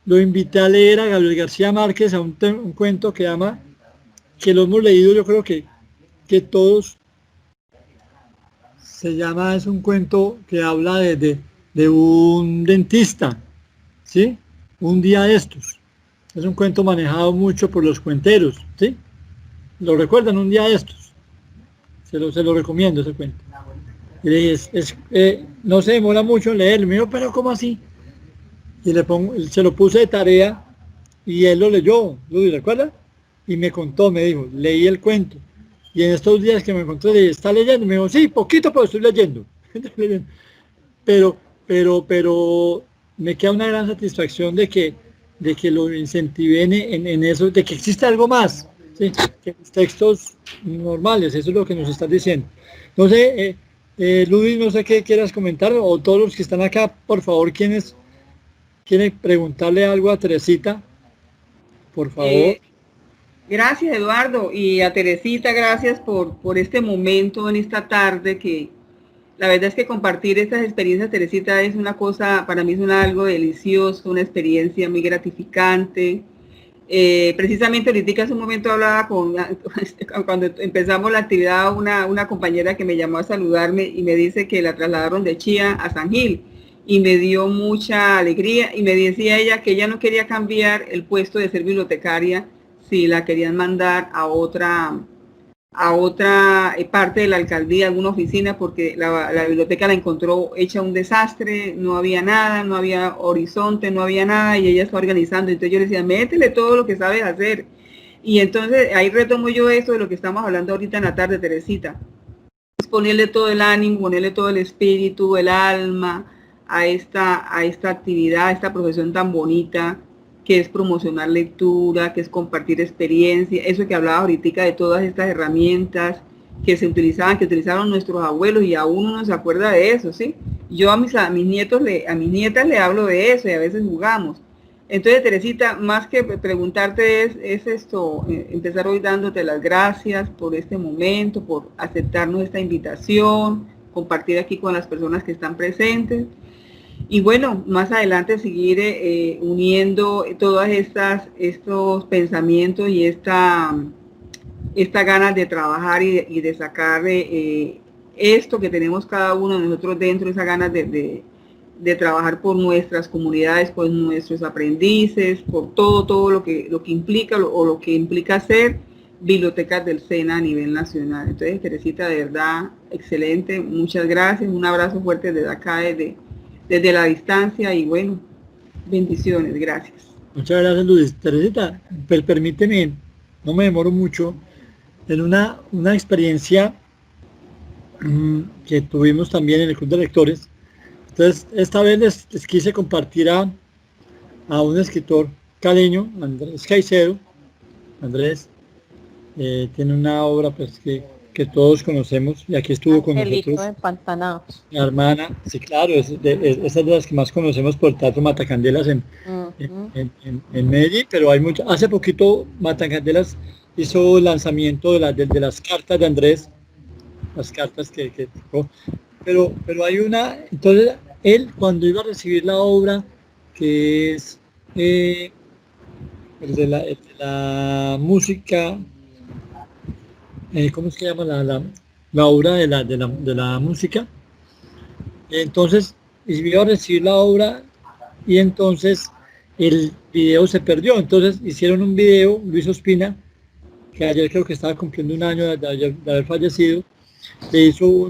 lo invité a leer a Gabriel García Márquez, a un cuento que lo hemos leído, yo creo que todos se llama, es un cuento que habla de un dentista, ¿sí? Un día de estos. Es un cuento manejado mucho por los cuenteros, ¿sí? ¿Lo recuerdan? Un día de estos. Se lo recomiendo ese cuento. Y le dije, no se demora mucho en leerlo. Me dijo, pero ¿cómo así? Y se lo puse de tarea y él lo leyó, ¿lo recuerda? Y me contó, me dijo, leí el cuento. Y en estos días que me encontré, le dije, ¿está leyendo? Me dijo, sí, poquito, pero estoy leyendo. Pero me queda una gran satisfacción de que lo incentivé en eso, de que existe algo más, ¿sí? Que los textos normales, eso es lo que nos estás diciendo. No sé, Ludwig, no sé qué quieras comentar, o todos los que están acá, por favor, quienes quieren preguntarle algo a Teresita, por favor. Gracias, Eduardo, y a Teresita, gracias por este momento en esta tarde, que la verdad es que compartir estas experiencias, Teresita, es una cosa, para mí es algo delicioso, una experiencia muy gratificante. Precisamente ahorita hace un momento hablaba cuando empezamos la actividad, una compañera que me llamó a saludarme y me dice que la trasladaron de Chía a San Gil, y me dio mucha alegría, y me decía ella que ella no quería cambiar el puesto de ser bibliotecaria si la querían mandar a otra parte de la alcaldía, alguna oficina, porque la biblioteca la encontró hecha un desastre, no había nada, no había horizonte, no había nada, y ella está organizando. Entonces yo le decía, métele todo lo que sabes hacer. Y entonces ahí retomo yo esto de lo que estamos hablando ahorita en la tarde, Teresita. Es ponerle todo el ánimo, ponerle todo el espíritu, el alma a esta actividad, a esta profesión tan bonita, que es promocionar lectura, que es compartir experiencia, eso que hablaba ahorita de todas estas herramientas que utilizaron nuestros abuelos, y aún uno se acuerda de eso, ¿sí? Yo a mis nietas le hablo de eso, y a veces jugamos. Entonces, Teresita, más que preguntarte es esto, empezar hoy dándote las gracias por este momento, por aceptarnos esta invitación, compartir aquí con las personas que están presentes. Y bueno, más adelante seguir uniendo todas estos pensamientos y esta ganas de trabajar y de sacar esto que tenemos cada uno de nosotros dentro, esa ganas de trabajar por nuestras comunidades, por nuestros aprendices, por todo lo que implica o lo que implica ser bibliotecas del SENA a nivel nacional. Entonces, Teresita, de verdad, excelente, muchas gracias, un abrazo fuerte desde acá, desde la distancia, y bueno, bendiciones, gracias. Muchas gracias, Luis. Teresita, permíteme, no me demoro mucho, en una experiencia que tuvimos también en el Club de Lectores. Entonces, esta vez les quise compartir a un escritor caleño, Andrés Caicedo. Andrés tiene una obra pues que todos conocemos, y aquí estuvo con nosotros. Empantanados. Mi hermana, sí, claro, esa es de las que más conocemos por el Teatro Matacandelas en Medellín, pero hay mucho. Hace poquito Matacandelas hizo el lanzamiento de las cartas de Andrés, las cartas que pero hay una. Entonces él, cuando iba a recibir la obra, que es el de la música, ¿cómo se llama la obra de la música? Entonces iba a recibir la obra, y entonces el video se perdió. Entonces hicieron un video, Luis Ospina, que ayer creo que estaba cumpliendo un año de haber fallecido, le hizo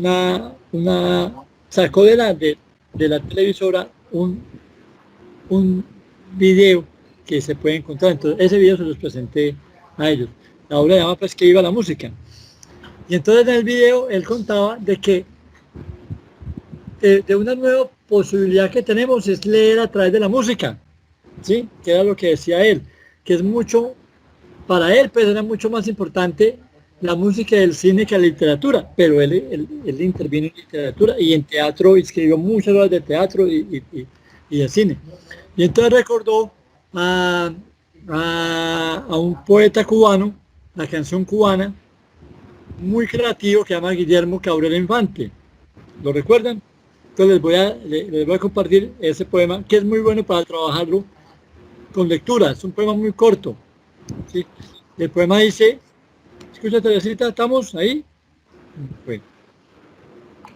sacó de la televisora un video que se puede encontrar. Entonces ese video se los presenté a ellos. La obra se llama pues Que Viva la Música. Y entonces en el video él contaba de que de una nueva posibilidad que tenemos es leer a través de la música, ¿sí? Que era lo que decía él, que es mucho, para él pues era mucho más importante la música del cine que la literatura, pero él intervino en literatura y en teatro, y escribió muchas obras de teatro y de cine. Y entonces recordó a un poeta cubano, la canción cubana, muy creativo, que se llama Guillermo Cabrera Infante. ¿Lo recuerdan? Entonces les voy a compartir ese poema, que es muy bueno para trabajarlo con lectura. Es un poema muy corto, ¿sí? El poema dice, escucha, Teresita, ¿estamos ahí? Bueno.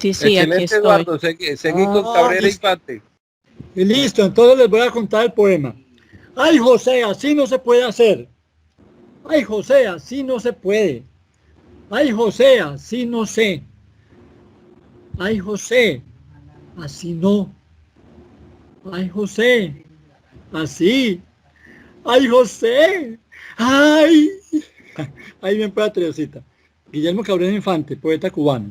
Sí, sí, aquí Excelente, estoy. Eduardo. Seguí con Cabrera listo. Infante. Y listo, entonces les voy a contar el poema. Ay, José, así no se puede hacer. Ay, José, así no se puede. Ay, José, así no sé. Ay, José, así no. Ay, José, así. Ay, José. Ay. Ahí bien para Teresita. Guillermo Cabrera Infante, poeta cubano.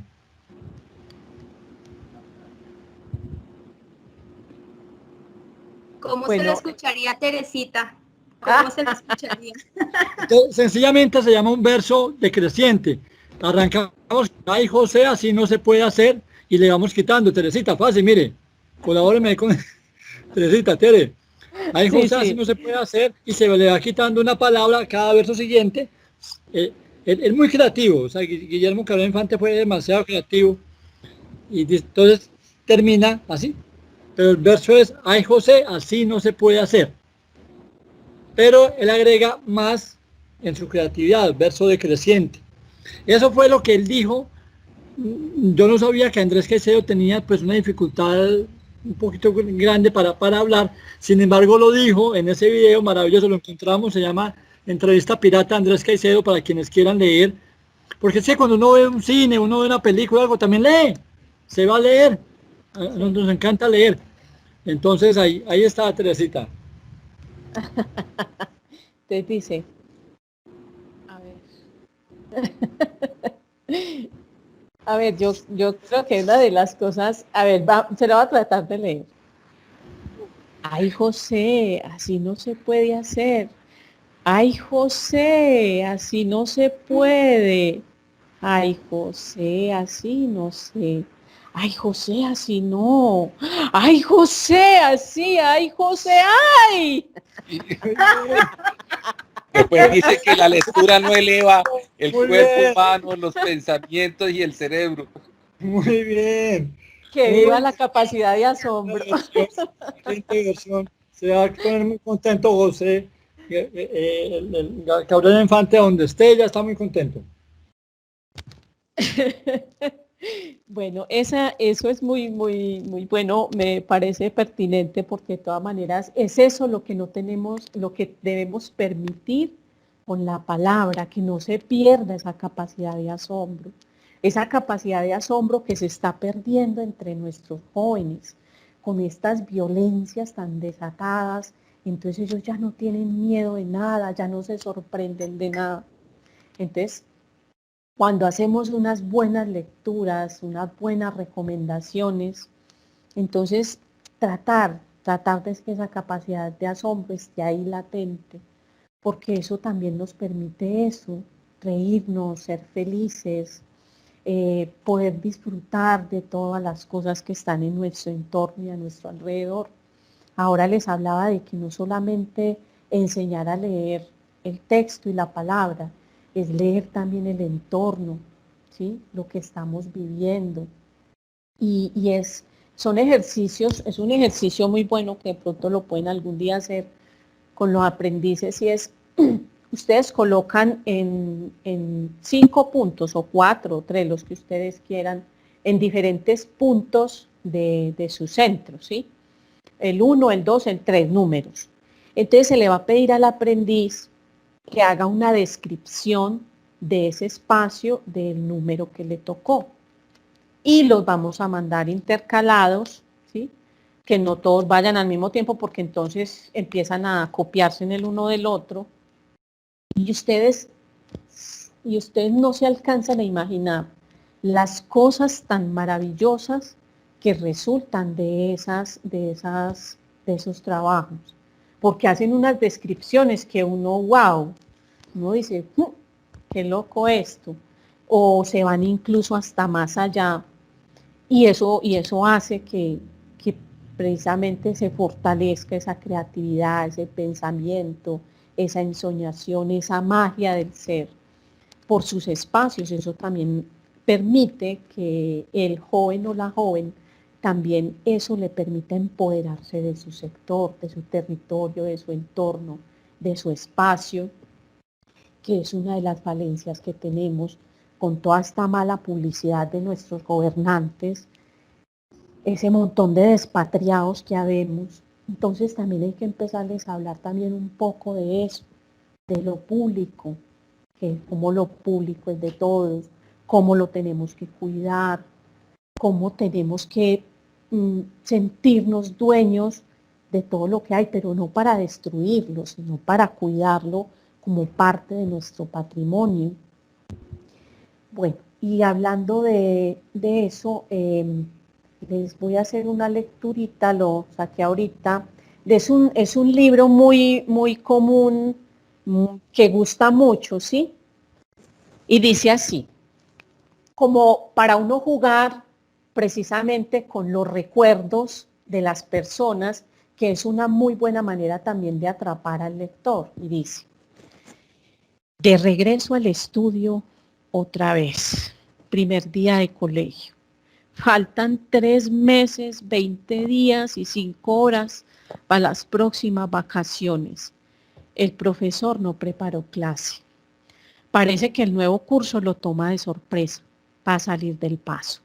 ¿Cómo se la Bueno, escucharía Teresita? ¿Cómo se la escucharía? Entonces, sencillamente se llama un verso decreciente. Arrancamos, ay José, así no se puede hacer, y le vamos quitando. Teresita, fácil, mire, colabóreme con Teresita, Tere. Ay sí, José, así sí. no se puede hacer, y se le va quitando una palabra a cada verso siguiente. Es muy creativo, o sea, Guillermo Cabrera Infante fue demasiado creativo, y entonces termina así. Pero el verso es, ay José, así no se puede hacer. Pero él agrega más en su creatividad, verso decreciente. Eso fue lo que él dijo. Yo no sabía que Andrés Caicedo tenía pues una dificultad un poquito grande para hablar. Sin embargo, lo dijo en ese video maravilloso, lo encontramos, se llama Entrevista Pirata Andrés Caicedo para quienes quieran leer. Porque es que cuando uno ve un cine, uno ve una película, algo, también lee. Se va a leer. Nos encanta leer. Entonces ahí está Teresita. Te dice, a ver. A ver, yo creo que una de las cosas, a ver, se lo va a tratar de leer. Ay, José, así no se puede hacer. Ay, José, así no se puede. Ay, José, así no sé. Ay, José, así no. Ay, José, así, ay, José, ay. Después dice que la lectura no eleva el Muy cuerpo bien, humano, los pensamientos y el cerebro. muy bien. Que viva Muy la capacidad de asombro. excelente versión. Se va a poner muy contento José. El Cabrera Infante, donde esté, ya está muy contento. Bueno, eso es muy bueno, me parece pertinente porque de todas maneras es eso lo que no tenemos, lo que debemos permitir con la palabra, que no se pierda esa capacidad de asombro, esa capacidad de asombro que se está perdiendo entre nuestros jóvenes, con estas violencias tan desatadas, entonces ellos ya no tienen miedo de nada, ya no se sorprenden de nada. Entonces, cuando hacemos unas buenas lecturas, unas buenas recomendaciones, entonces tratar de que esa capacidad de asombro esté ahí latente, porque eso también nos permite eso, reírnos, ser felices, poder disfrutar de todas las cosas que están en nuestro entorno y a nuestro alrededor. Ahora les hablaba de que no solamente enseñar a leer el texto y la palabra, es leer también el entorno, ¿sí? Lo que estamos viviendo. Son ejercicios, es un ejercicio muy bueno que de pronto lo pueden algún día hacer con los aprendices y es, ustedes colocan en 5 puntos o 4 o 3, los que ustedes quieran, en diferentes puntos de su centro, ¿sí? El 1, el 2, el 3 números. Entonces se le va a pedir al aprendiz que haga una descripción de ese espacio del número que le tocó. Y los vamos a mandar intercalados, ¿sí? Que no todos vayan al mismo tiempo porque entonces empiezan a copiarse en el uno del otro. Y ustedes no se alcanzan a imaginar las cosas tan maravillosas que resultan de esos trabajos, porque hacen unas descripciones que uno dice, qué loco esto, o se van incluso hasta más allá, y eso hace que precisamente se fortalezca esa creatividad, ese pensamiento, esa ensoñación, esa magia del ser por sus espacios. Eso también permite que el joven o la joven también eso le permita empoderarse de su sector, de su territorio, de su entorno, de su espacio, que es una de las falencias que tenemos con toda esta mala publicidad de nuestros gobernantes, ese montón de despatriados que habemos. Entonces también hay que empezarles a hablar también un poco de eso, de lo público, que como lo público es de todos, cómo lo tenemos que cuidar, cómo tenemos que sentirnos dueños de todo lo que hay, pero no para destruirlo, sino para cuidarlo como parte de nuestro patrimonio. Bueno, y hablando de eso, les voy a hacer una lecturita, lo saqué ahorita. Es un libro muy, muy común, que gusta mucho, ¿sí? Y dice así, como para uno jugar precisamente con los recuerdos de las personas, que es una muy buena manera también de atrapar al lector. Y dice, de regreso al estudio otra vez, primer día de colegio. Faltan 3 meses, 20 días y 5 horas para las próximas vacaciones. El profesor no preparó clase. Parece que el nuevo curso lo toma de sorpresa para salir del paso.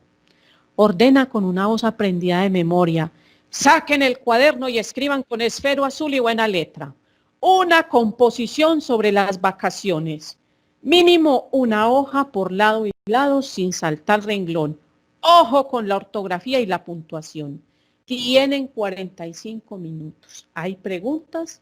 Ordena con una voz aprendida de memoria, saquen el cuaderno y escriban con esfero azul y buena letra. Una composición sobre las vacaciones. Mínimo una hoja por lado y lado sin saltar renglón. Ojo con la ortografía y la puntuación. Tienen 45 minutos. ¿Hay preguntas?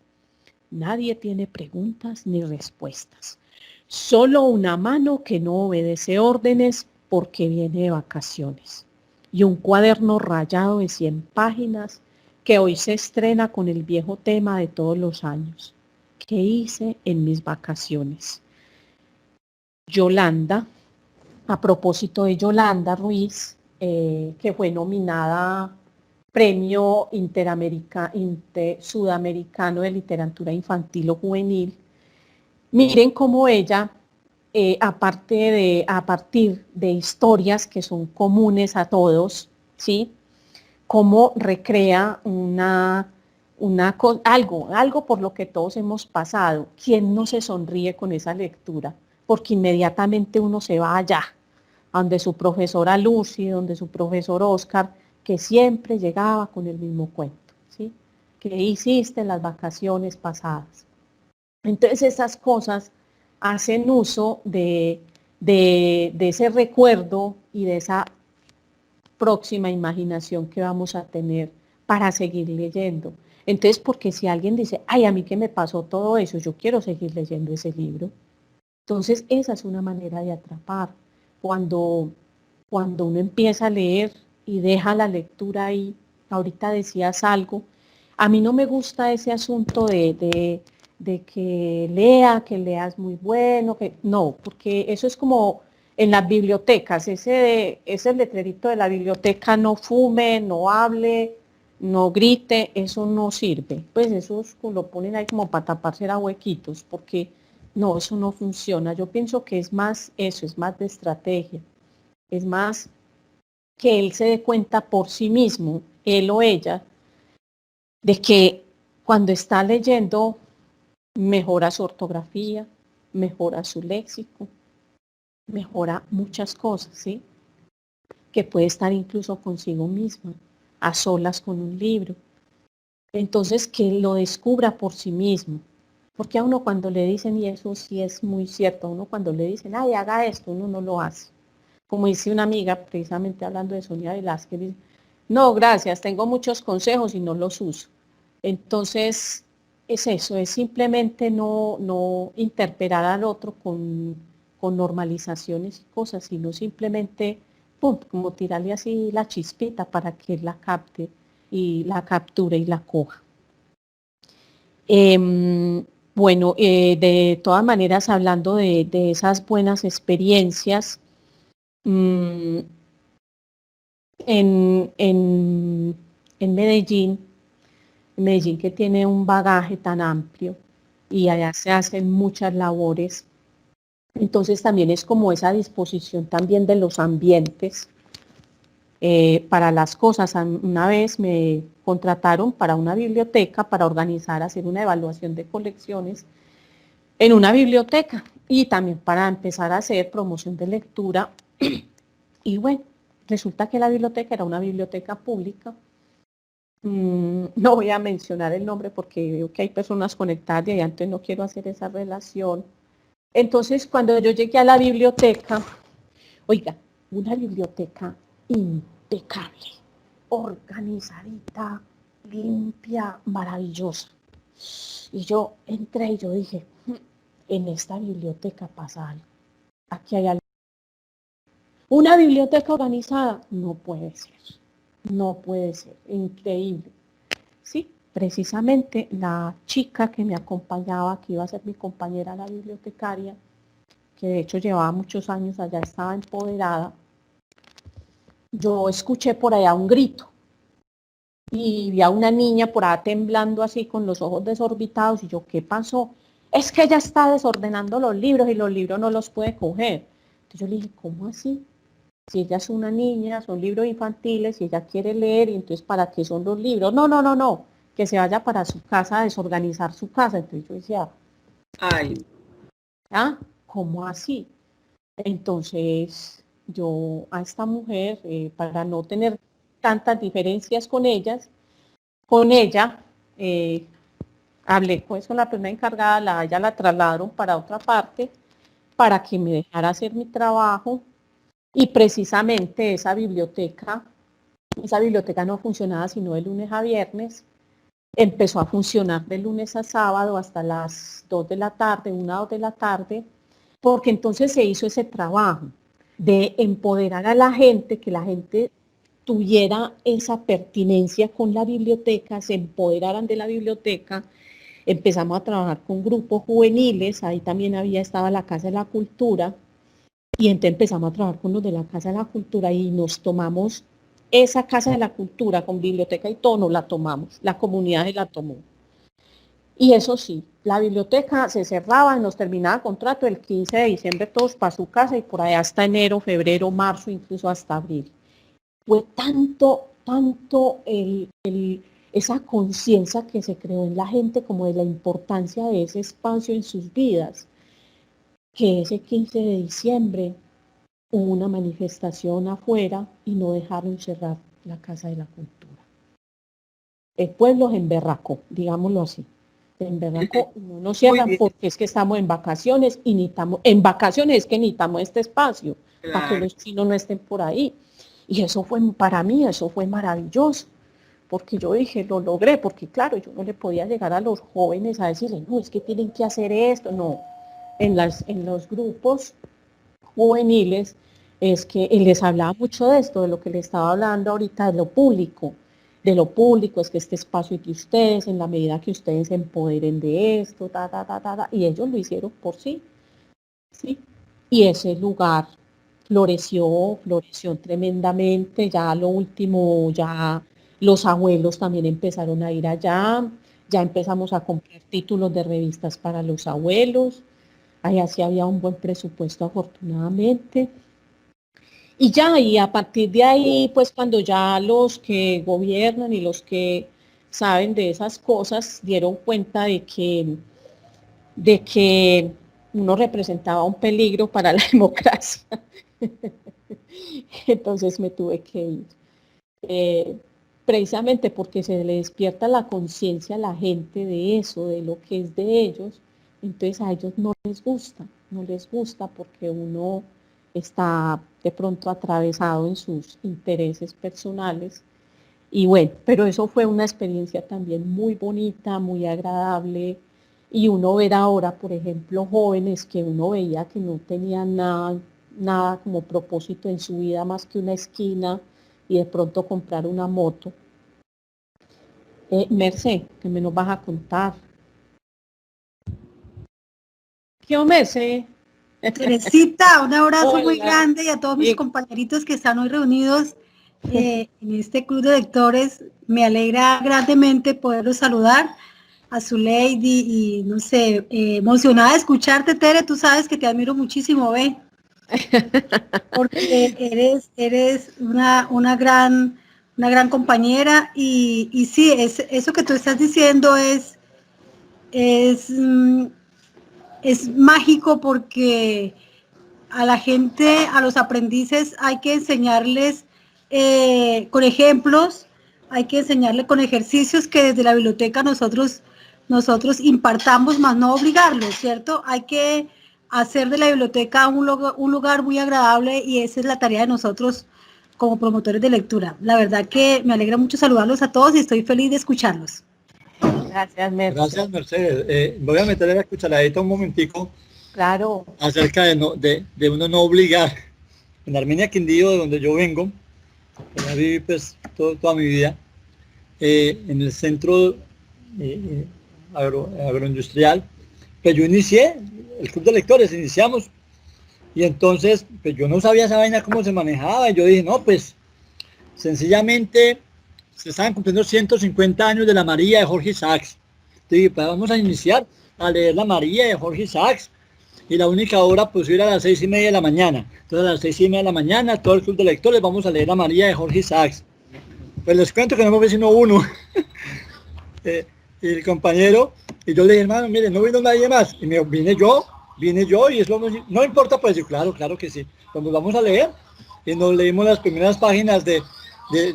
Nadie tiene preguntas ni respuestas. Solo una mano que no obedece órdenes porque viene de vacaciones. Y un cuaderno rayado de 100 páginas que hoy se estrena con el viejo tema de todos los años. ¿Qué hice en mis vacaciones? Yolanda, a propósito de Yolanda Ruiz, que fue nominada Premio Sudamericano de Literatura Infantil o Juvenil. Miren cómo ella, a partir de historias que son comunes a todos, ¿sí? Cómo recrea algo por lo que todos hemos pasado. ¿Quién no se sonríe con esa lectura? Porque inmediatamente uno se va allá, donde su profesora Lucy, donde su profesor Oscar, que siempre llegaba con el mismo cuento, ¿sí? ¿Qué hiciste en las vacaciones pasadas? Entonces esas cosas hacen uso de ese recuerdo y de esa próxima imaginación que vamos a tener para seguir leyendo. Entonces, porque si alguien dice, ay, a mí que me pasó todo eso, yo quiero seguir leyendo ese libro. Entonces, esa es una manera de atrapar. Cuando uno empieza a leer y deja la lectura ahí, ahorita decías algo, a mí no me gusta ese asunto de que leas muy bueno, no, porque eso es como en las bibliotecas, ese letrerito de la biblioteca, no fume, no hable, no grite, eso no sirve. Pues eso lo ponen ahí como para taparse a huequitos, porque no, eso no funciona. Yo pienso que es más eso, es más de estrategia, es más que él se dé cuenta por sí mismo, él o ella, de que cuando está leyendo mejora su ortografía, mejora su léxico, mejora muchas cosas, ¿sí? Que puede estar incluso consigo misma, a solas con un libro. Entonces, que lo descubra por sí mismo. Porque a uno cuando le dicen, y eso sí es muy cierto, a uno cuando le dicen, ay, haga esto, uno no lo hace. Como dice una amiga, precisamente hablando de Sonia Velázquez, dice, no, gracias, tengo muchos consejos y no los uso. Entonces, es eso, es simplemente no interpelar al otro con normalizaciones y cosas, sino simplemente, pum, como tirarle así la chispita para que él la capte y la capture y la coja. Bueno, de todas maneras, hablando de esas buenas experiencias, en Medellín que tiene un bagaje tan amplio y allá se hacen muchas labores, entonces también es como esa disposición también de los ambientes para las cosas. Una vez me contrataron para una biblioteca para organizar, hacer una evaluación de colecciones en una biblioteca y también para empezar a hacer promoción de lectura. Y bueno, resulta que la biblioteca era una biblioteca pública. No voy a mencionar el nombre porque veo que hay personas conectadas y ahí antes no quiero hacer esa relación. Entonces, cuando yo llegué a la biblioteca, oiga, una biblioteca impecable, organizadita, limpia, maravillosa. Y yo entré y yo dije, en esta biblioteca pasa algo. Aquí hay algo. Una biblioteca organizada no puede ser, increíble. Sí, precisamente la chica que me acompañaba, que iba a ser mi compañera, la bibliotecaria, que de hecho llevaba muchos años allá, estaba empoderada. Yo escuché por allá un grito y vi a una niña por allá temblando así con los ojos desorbitados y yo, ¿qué pasó? Es que ella está desordenando los libros y los libros no los puede coger. Entonces yo le dije, ¿cómo así? Si ella es una niña, son libros infantiles, si ella quiere leer, entonces ¿para qué son los libros? No, que se vaya para su casa a desorganizar su casa. Entonces yo decía, Ay, ¿ah? ¿Cómo así? Entonces yo a esta mujer, para no tener tantas diferencias con ella, hablé pues con la persona encargada, ella la trasladaron para otra parte para que me dejara hacer mi trabajo. Y precisamente esa biblioteca no funcionaba sino de lunes a viernes, empezó a funcionar de lunes a sábado hasta las 2 de la tarde, 1 o 2 de la tarde, porque entonces se hizo ese trabajo de empoderar a la gente, que la gente tuviera esa pertinencia con la biblioteca, se empoderaran de la biblioteca. Empezamos a trabajar con grupos juveniles, ahí también estaba la Casa de la Cultura, y entonces empezamos a trabajar con los de la Casa de la Cultura y nos tomamos esa Casa de la Cultura con biblioteca y todo, nos la tomamos, la comunidad se la tomó. Y eso sí, la biblioteca se cerraba, nos terminaba el contrato el 15 de diciembre todos para su casa y por allá hasta enero, febrero, marzo, incluso hasta abril. Fue tanto esa conciencia que se creó en la gente como de la importancia de ese espacio en sus vidas, que ese 15 de diciembre hubo una manifestación afuera y no dejaron cerrar la Casa de la Cultura. El pueblo se emberracó, digámoslo así. Se emberracó, no nos cierran porque es que estamos en vacaciones y necesitamos, en vacaciones es que necesitamos este espacio, claro, para que los chinos no estén por ahí. Y eso fue, para mí, eso fue maravilloso, porque yo dije, lo logré, porque claro, yo no le podía llegar a los jóvenes a decirles, no, es que tienen que hacer esto, no. En los grupos juveniles es que les hablaba mucho de esto, de lo que les estaba hablando ahorita, de lo público, es que este espacio es de ustedes, en la medida que ustedes se empoderen de esto, y ellos lo hicieron por sí, ¿sí? Y ese lugar floreció tremendamente, ya lo último, ya los abuelos también empezaron a ir allá, ya empezamos a comprar títulos de revistas para los abuelos, allá sí había un buen presupuesto afortunadamente. Y ya, y a partir de ahí, pues cuando ya los que gobiernan y los que saben de esas cosas dieron cuenta de que uno representaba un peligro para la democracia. Entonces me tuve que ir. Precisamente porque se le despierta la conciencia a la gente de eso, de lo que es de ellos, entonces a ellos no les gusta porque uno está de pronto atravesado en sus intereses personales. Y bueno, pero eso fue una experiencia también muy bonita, muy agradable. Y uno ver ahora, por ejemplo, jóvenes que uno veía que no tenían nada como propósito en su vida más que una esquina y de pronto comprar una moto. Mercé, que me nos vas a contar. ¿Qué Mercé? Teresita, un abrazo Hola. muy grande y a todos mis compañeritos que están hoy reunidos en este club de lectores. Me alegra grandemente poderlos saludar a su lady y no sé, emocionada de escucharte, Tere. Tú sabes que te admiro muchísimo, ¿ve? Porque eres una gran compañera y sí, eso que tú estás diciendo es es mágico porque a la gente, a los aprendices hay que enseñarles con ejemplos, hay que enseñarles con ejercicios que desde la biblioteca nosotros impartamos, más no obligarlos, ¿cierto? Hay que hacer de la biblioteca un lugar muy agradable y esa es la tarea de nosotros como promotores de lectura. La verdad que me alegra mucho saludarlos a todos y estoy feliz de escucharlos. Gracias, Mercedes. Gracias, Mercedes. Voy a meterle la cucharadita un momentico Claro. acerca de uno no obligar. En Armenia Quindío, de donde yo vengo, que viví pues toda mi vida, en el centro agroindustrial, pues yo inicié el club de lectores, iniciamos, y entonces pues yo no sabía esa vaina cómo se manejaba, y yo dije, no, pues sencillamente se estaban cumpliendo 150 años de la María de Jorge Isaacs. Dije, pues vamos a iniciar a leer la María de Jorge Isaacs, y la única hora pues era a las 6:30 de la mañana. Entonces a las 6:30 de la mañana, todo el club de lectores vamos a leer la María de Jorge Isaacs. Pues les cuento que no me fue sino uno. Y el compañero, y yo le dije, hermano, mire, no vino nadie más. Y me dijo, vine yo, y es lo mismo. No importa, pues, yo, claro que sí. Pues vamos a leer. Y nos leímos las primeras páginas de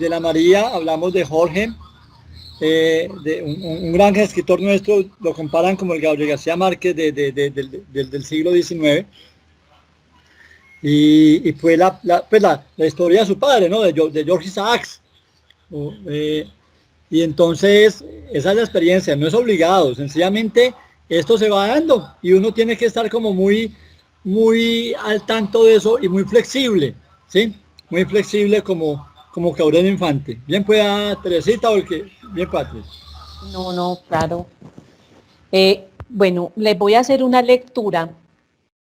la María, hablamos de Jorge, de un gran escritor nuestro, lo comparan como el Gabriel García Márquez del siglo XIX. Y fue la historia de su padre, ¿no? De George Isaacs. Y entonces esa es la experiencia, no es obligado, sencillamente esto se va dando y uno tiene que estar como muy al tanto de eso y muy flexible, ¿sí? Muy flexible como Aurelio Infante. Bien pueda Teresita o el que bien Patrick. No, claro. Bueno, les voy a hacer una lectura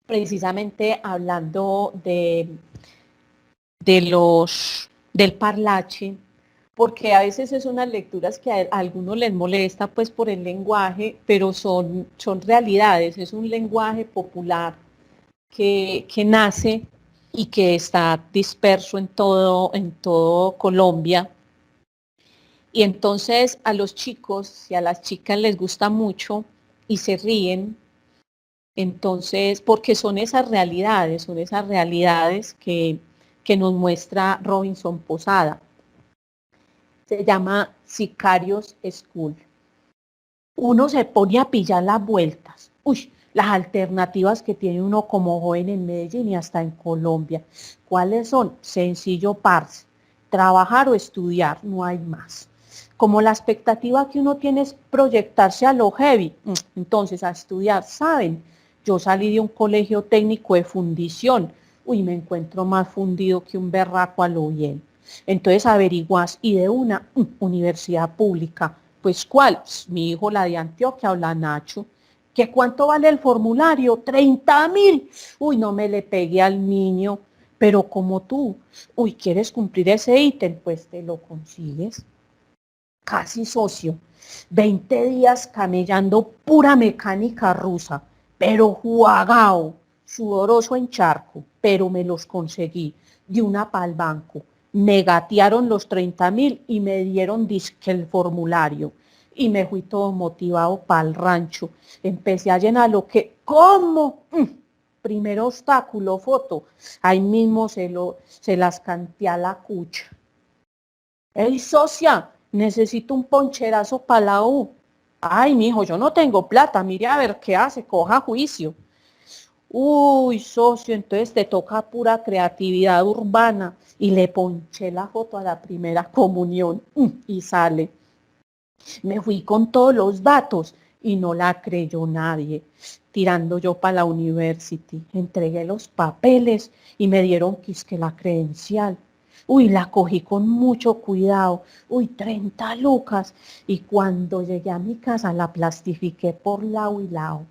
precisamente hablando del parlache, porque a veces es unas lecturas que a algunos les molesta pues por el lenguaje, pero son realidades, es un lenguaje popular que nace y que está disperso en todo Colombia. Y entonces a los chicos y a las chicas les gusta mucho y se ríen, entonces, porque son esas realidades que nos muestra Robinson Posada. Se llama Sicarios School. Uno se pone a pillar las vueltas. Las alternativas que tiene uno como joven en Medellín y hasta en Colombia. ¿Cuáles son? Sencillo, parce. Trabajar o estudiar, no hay más. Como la expectativa que uno tiene es proyectarse a lo heavy, entonces a estudiar, ¿saben? Yo salí de un colegio técnico de fundición. Me encuentro más fundido que un berraco a lo bien. Entonces averiguas y de una universidad pública, pues ¿cuál? Mi hijo la de Antioquia o la Nacho. ¿Que cuánto vale el formulario? 30.000. No me le pegué al niño, pero como tú, ¿quieres cumplir ese ítem? Pues te lo consigues. Casi socio, 20 días camellando pura mecánica rusa, pero juagao, sudoroso en charco, pero me los conseguí, de una pa'l banco. Me gatearon los 30.000 y me dieron disque el formulario. Y me fui todo motivado pa'l rancho. Empecé a llenar lo que, ¿cómo? Primer obstáculo, foto. Ahí mismo se las canté a la cucha. ¡Ey, socia! Necesito un poncherazo para la U. Ay, mijo, yo no tengo plata, mire a ver qué hace, coja juicio. Socio, entonces te toca pura creatividad urbana. Y le ponché la foto a la primera comunión y sale. Me fui con todos los datos y no la creyó nadie. Tirando yo para la university, entregué los papeles y me dieron quisque la credencial. La cogí con mucho cuidado, 30 lucas, y cuando llegué a mi casa la plastifiqué por lado y lado.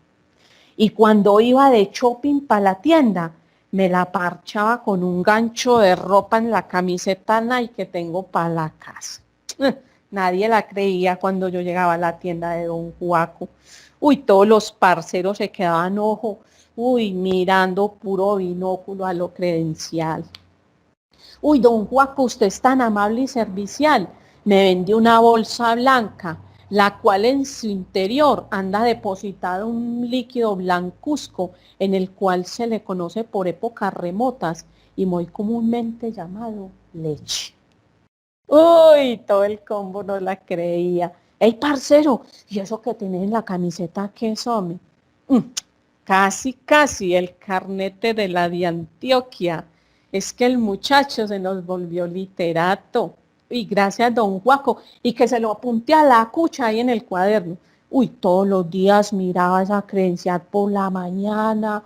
Y cuando iba de shopping para la tienda, me la parchaba con un gancho de ropa en la camiseta Nike que tengo para la casa. Nadie la creía cuando yo llegaba a la tienda de Don Juaco. Todos los parceros se quedaban ojo, mirando puro binóculo a lo credencial. Don Juaco, usted es tan amable y servicial. Me vendió una bolsa blanca la cual en su interior anda depositado un líquido blancuzco en el cual se le conoce por épocas remotas y muy comúnmente llamado leche. Uy, todo el combo no la creía. Ey, parcero, ¿y eso que tenés en la camiseta qué es, hombre? Casi el carnete de la de Antioquia. Es que el muchacho se nos volvió literato. Y gracias, don Juaco. Y que se lo apunte a la cucha ahí en el cuaderno. Uy, todos los días miraba esa credencial por la mañana,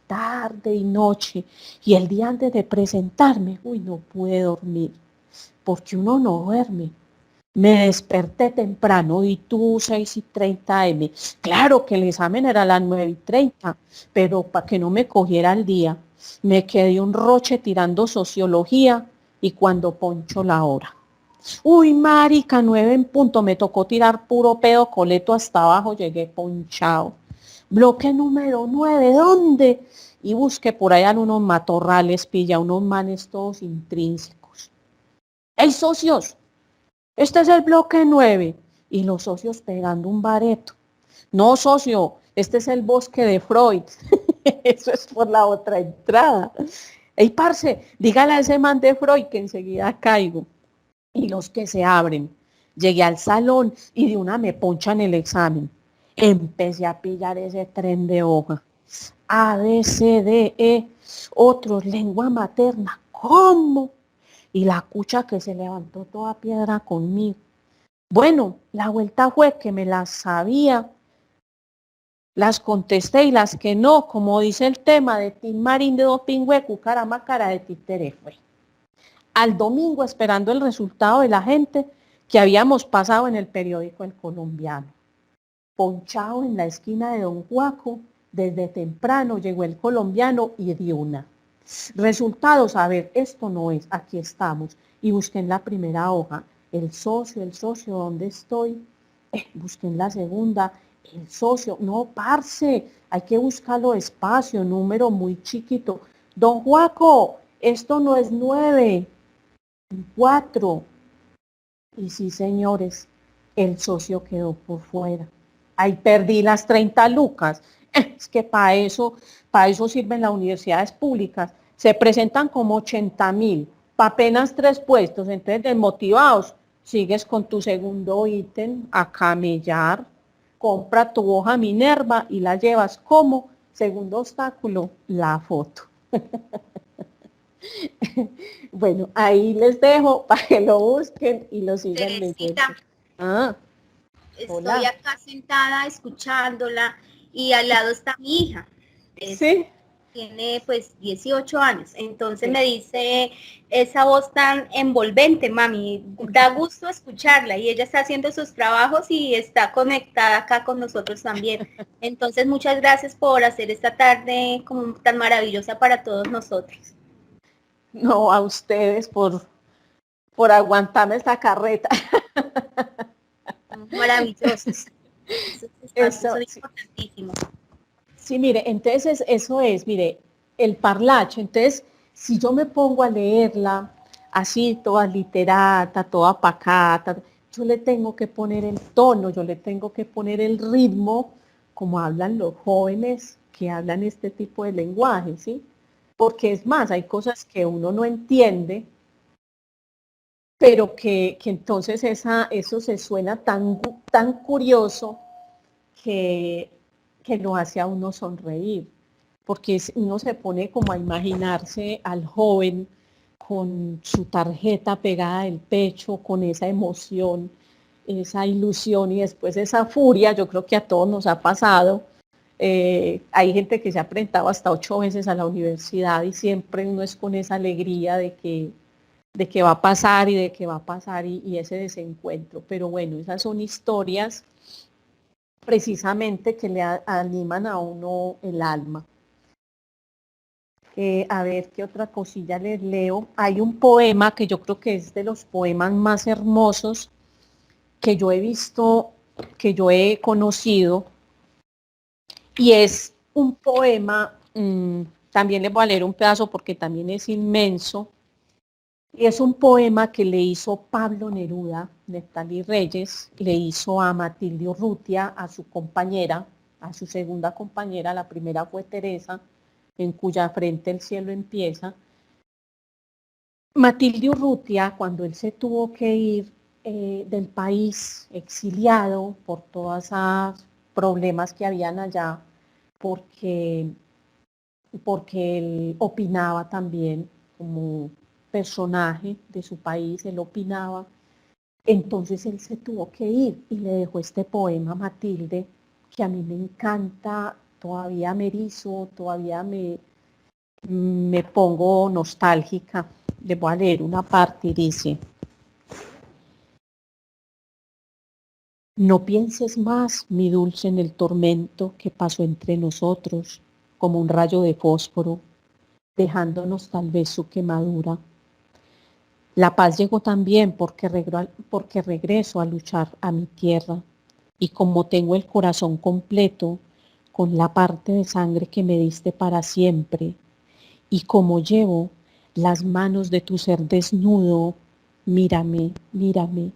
tarde y noche. Y el día antes de presentarme, uy, no pude dormir. Porque uno no duerme. Me desperté temprano y tú 6:30 AM. Claro que el examen era a las 9:30, pero para que no me cogiera el día, me quedé un roche tirando sociología y cuando poncho la hora. Uy, marica, 9 en punto, me tocó tirar puro pedo coleto hasta abajo, llegué ponchado. Bloque número 9, ¿dónde? Y busqué por allá en unos matorrales, pilla unos manes todos intrínsecos. ¡Ey, socios! Este es el bloque 9 y los socios pegando un bareto. No, socio, este es el bosque de Freud. Eso es por la otra entrada. Ey, parce, dígale a ese man de Freud que enseguida caigo. Y los que se abren. Llegué al salón y de una me ponchan el examen. Empecé a pillar ese tren de hoja. A, B, C, D, E, otros, lengua materna. ¿Cómo? Y la cucha que se levantó toda piedra conmigo. Bueno, la vuelta fue que me las sabía, las contesté y las que no, como dice el tema de Tim Marín de Dopingüe, Cucarama, cara de títere fue. Al domingo esperando el resultado de la gente que habíamos pasado en el periódico El Colombiano. Ponchado en la esquina de Don Juaco, desde temprano llegó El Colombiano y de una. Resultados, a ver, esto no es, aquí estamos. Y busqué en la primera hoja, el socio, ¿dónde estoy? Busqué en la segunda, el socio, no, parce, hay que buscarlo despacio, número muy chiquito. Don Juaco, esto no es 9, 4. Y sí, señores, el socio quedó por fuera. Ahí perdí las 30 lucas. Es que para eso sirven las universidades públicas. Se presentan como 80,000, para apenas 3 puestos. Entonces, desmotivados, sigues con tu segundo ítem a camellar. Compra tu hoja Minerva y la llevas como segundo obstáculo, la foto. Bueno, ahí les dejo para que lo busquen y lo sigan leyendo. Estoy acá sentada escuchándola y al lado está mi hija. Sí. Tiene pues 18 años, entonces me dice, esa voz tan envolvente, mami, da gusto escucharla y ella está haciendo sus trabajos y está conectada acá con nosotros también. Entonces muchas gracias por hacer esta tarde como tan maravillosa para todos nosotros. No, a ustedes por aguantarme esta carreta. Maravillosos. Eso son importantísimos. Sí, mire, entonces eso es, mire, el parlache. Entonces, si yo me pongo a leerla así, toda literata, toda pacata, yo le tengo que poner el tono, yo le tengo que poner el ritmo, como hablan los jóvenes que hablan este tipo de lenguaje, ¿sí? Porque es más, hay cosas que uno no entiende, pero que entonces eso se suena tan curioso que lo hace a uno sonreír, porque uno se pone como a imaginarse al joven con su tarjeta pegada del pecho, con esa emoción, esa ilusión y después esa furia. Yo creo que a todos nos ha pasado. Hay gente que se ha presentado hasta 8 veces a la universidad y siempre uno es con esa alegría de que va a pasar y de que va a pasar y ese desencuentro. Pero bueno, esas son historias precisamente que le animan a uno el alma. A ver, ¿qué otra cosilla les leo? Hay un poema que yo creo que es de los poemas más hermosos que yo he visto, que yo he conocido, y es un poema, también les voy a leer un pedazo porque también es inmenso, Y es un poema que le hizo Pablo Neruda, Neftalí Reyes, le hizo a Matilde Urrutia, a su compañera, a su segunda compañera, la primera fue Teresa, en cuya frente el cielo empieza. Matilde Urrutia, cuando él se tuvo que ir del país, exiliado por todos esos problemas que habían allá, porque él opinaba también como personaje de su país, él opinaba, entonces él se tuvo que ir y le dejó este poema a Matilde, que a mí me encanta, todavía me erizo, todavía me pongo nostálgica. Le voy a leer una parte y dice: no pienses más, mi dulce, en el tormento que pasó entre nosotros, como un rayo de fósforo, dejándonos tal vez su quemadura. La paz llegó también porque regreso a luchar a mi tierra, y como tengo el corazón completo con la parte de sangre que me diste para siempre, y como llevo las manos de tu ser desnudo, mírame, mírame,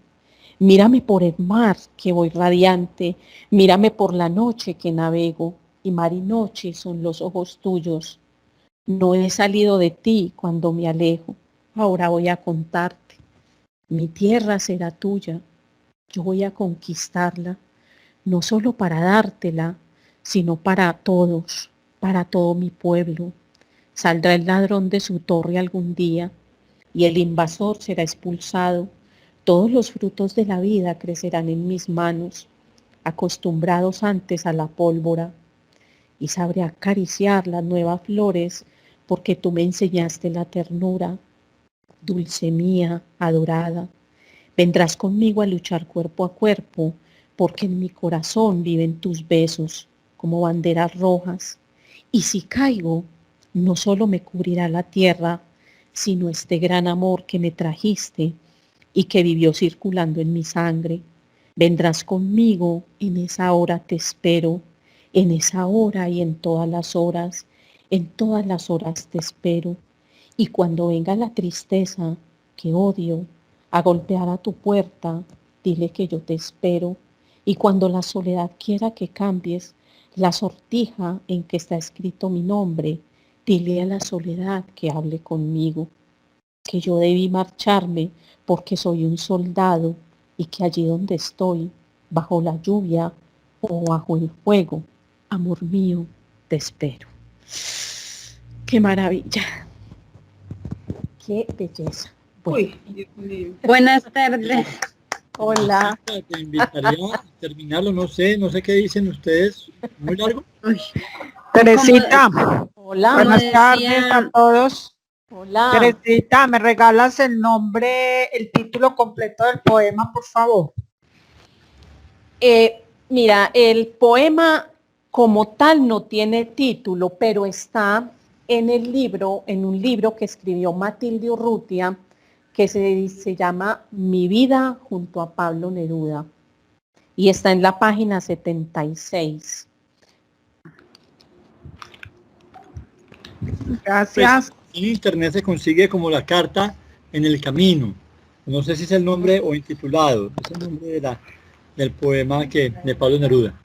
mírame por el mar que voy radiante, mírame por la noche que navego, y mar y noche son los ojos tuyos. No he salido de ti cuando me alejo, ahora voy a contarte. Mi tierra será tuya, yo voy a conquistarla, no solo para dártela, sino para todos, para todo mi pueblo. Saldrá el ladrón de su torre algún día, y el invasor será expulsado. Todos los frutos de la vida crecerán en mis manos, acostumbrados antes a la pólvora, y sabré acariciar las nuevas flores, porque tú me enseñaste la ternura. Dulce mía, adorada, vendrás conmigo a luchar cuerpo a cuerpo, porque en mi corazón viven tus besos como banderas rojas. Y si caigo, no solo me cubrirá la tierra, sino este gran amor que me trajiste y que vivió circulando en mi sangre. Vendrás conmigo, en esa hora te espero, en esa hora y en todas las horas te espero. Y cuando venga la tristeza que odio a golpear a tu puerta, dile que yo te espero. Y cuando la soledad quiera que cambies la sortija en que está escrito mi nombre, dile a la soledad que hable conmigo, que yo debí marcharme porque soy un soldado y que allí donde estoy, bajo la lluvia o bajo el fuego, amor mío, te espero. ¡Qué maravilla! ¡Qué belleza! Bueno. Uy, Dios mío. Buenas tardes. Hola. Te invitaría a terminarlo, no sé qué dicen ustedes. Muy largo. Uy, Teresita, Hola. buenas decía- tardes a todos. Hola. Teresita, ¿me regalas el nombre, el título completo del poema, por favor? Mira, el poema como tal no tiene título, pero está en el libro, en un libro que escribió Matilde Urrutia, que se llama Mi vida junto a Pablo Neruda, y está en la página 76. Gracias. En internet se consigue como la carta en el camino. No sé si es el nombre o intitulado. Es el nombre del poema de Pablo Neruda.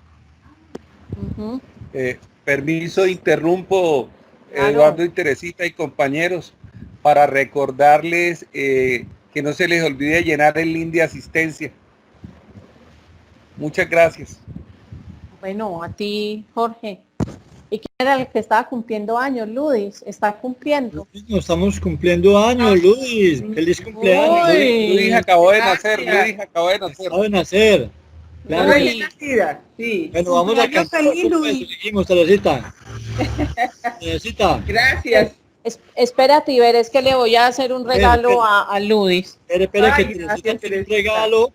Uh-huh. Permiso, interrumpo, Claro. Eduardo y Teresita y compañeros, para recordarles que no se les olvide llenar el link de asistencia. Muchas gracias. Bueno, a ti, Jorge. ¿Y quién era el que estaba cumpliendo años? Ludis, está cumpliendo. No estamos cumpliendo años, Luis. Feliz cumpleaños. Uy. Luis acabó de nacer, Gracias. Luis acabó de nacer. Acaba de nacer. Claro. Uy. Recién nacida, sí. Bueno, vamos a Cumpleaños cantar. feliz, Luis. Seguimos, Teresita. Teresita, Gracias. Espérate, Iber, es que le voy a hacer un regalo a Ludis. espera que Ay, Teresita gracias, tiene un Teresita. regalo.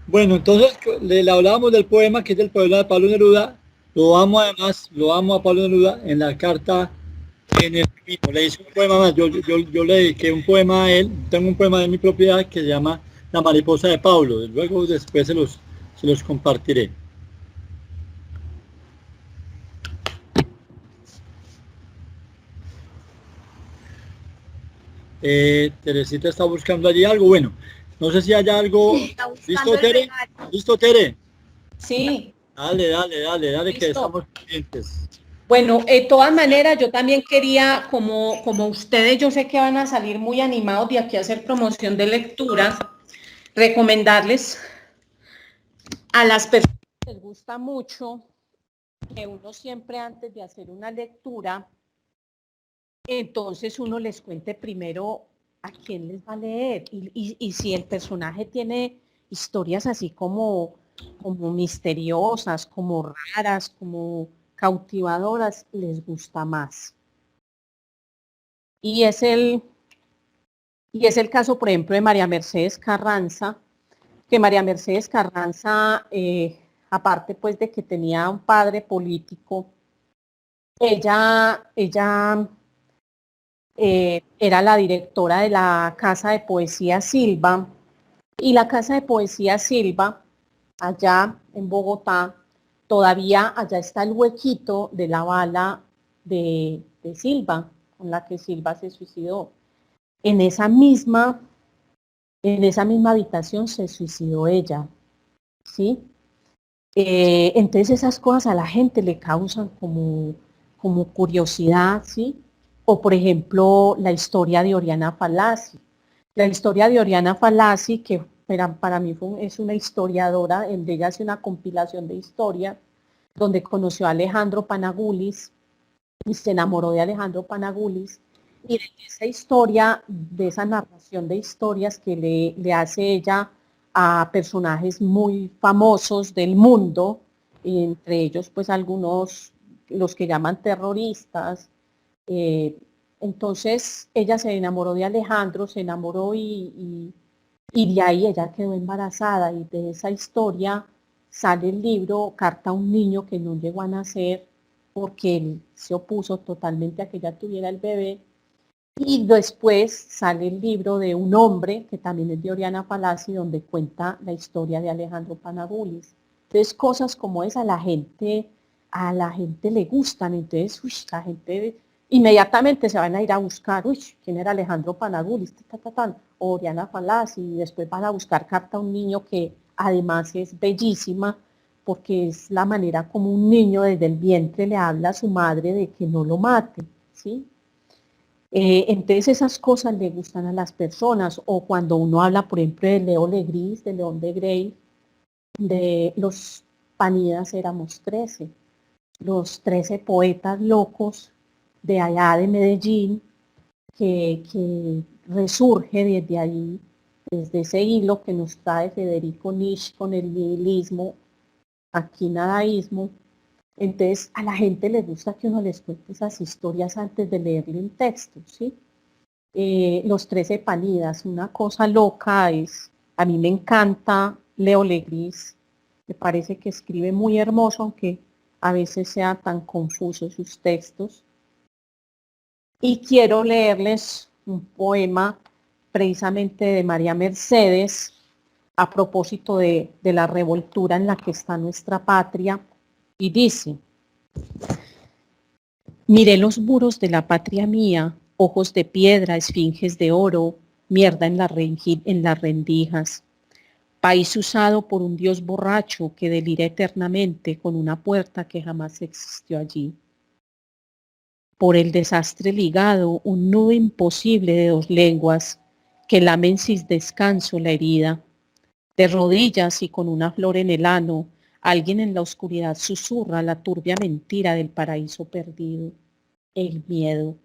Bueno, entonces le hablábamos del poema, que es del poema de Pablo Neruda. Lo amo además, lo amo a Pablo Neruda en la carta en el camino. Le hice un poema más, yo le dediqué un poema a él. Tengo un poema de mi propiedad que se llama La mariposa de Pablo. Luego después se los compartiré. Teresita está buscando allí algo. Bueno, no sé si hay algo. Está buscando ¿Listo, el Tere? regalo. ¿Listo, Tere? Sí, Dale, que listo. estamos pendientes. Bueno, de todas maneras, yo también quería, como ustedes, yo sé que van a salir muy animados de aquí a hacer promoción de lecturas, recomendarles a las personas que les gusta mucho que uno siempre antes de hacer una lectura, entonces uno les cuente primero a quién les va a leer y si el personaje tiene historias así como misteriosas, como raras, como cautivadoras, les gusta más. Y es el caso, por ejemplo, de María Mercedes Carranza, que María Mercedes Carranza, aparte pues de que tenía un padre político, ella era la directora de la Casa de Poesía Silva, y la Casa de Poesía Silva, allá en Bogotá, todavía allá está el huequito de la bala de Silva, con la que Silva se suicidó. En esa misma habitación se suicidó ella, ¿sí? Entonces esas cosas a la gente le causan como curiosidad, ¿sí? O por ejemplo la historia de Oriana Fallaci. La historia de Oriana Fallaci, que para mí es una historiadora, ella hace una compilación de historias, donde conoció a Alejandro Panagulis y se enamoró de Alejandro Panagulis, y de esa historia, de esa narración de historias que le hace ella a personajes muy famosos del mundo, entre ellos pues algunos, los que llaman terroristas. Entonces ella se enamoró de Alejandro, se enamoró y de ahí ella quedó embarazada, y de esa historia sale el libro Carta a un niño que no llegó a nacer, porque él se opuso totalmente a que ella tuviera el bebé. Y después sale el libro de un hombre, que también es de Oriana Fallaci, donde cuenta la historia de Alejandro Panagulis. Entonces, cosas como esa a la gente le gustan. Entonces, la gente inmediatamente se van a ir a buscar, ¿quién era Alejandro Panagulis? O Oriana Fallaci, y después van a buscar Carta a un niño, que además es bellísima, porque es la manera como un niño desde el vientre le habla a su madre de que no lo mate, ¿sí? Entonces esas cosas le gustan a las personas. O cuando uno habla, por ejemplo, de Leo Legris, de León de Grey, de los Panidas éramos 13, los 13 poetas locos de allá de Medellín, que resurge desde ahí, desde ese hilo que nos trae Federico Nietzsche con el nihilismo, aquí nadaísmo. Entonces a la gente le gusta que uno les cuente esas historias antes de leerle un texto, ¿sí? Los 13 Panidas, una cosa loca es, a mí me encanta Leo Legris, me parece que escribe muy hermoso, aunque a veces sean tan confusos sus textos. Y quiero leerles un poema precisamente de María Mercedes, a propósito de la revoltura en la que está nuestra patria, y dice: miré los muros de la patria mía, ojos de piedra, esfinges de oro, mierda en las rendijas, país usado por un dios borracho que delira eternamente con una puerta que jamás existió allí. Por el desastre ligado, un nudo imposible de 2 lenguas que lamen sin descanso la herida. De rodillas y con una flor en el ano, alguien en la oscuridad susurra la turbia mentira del paraíso perdido. El miedo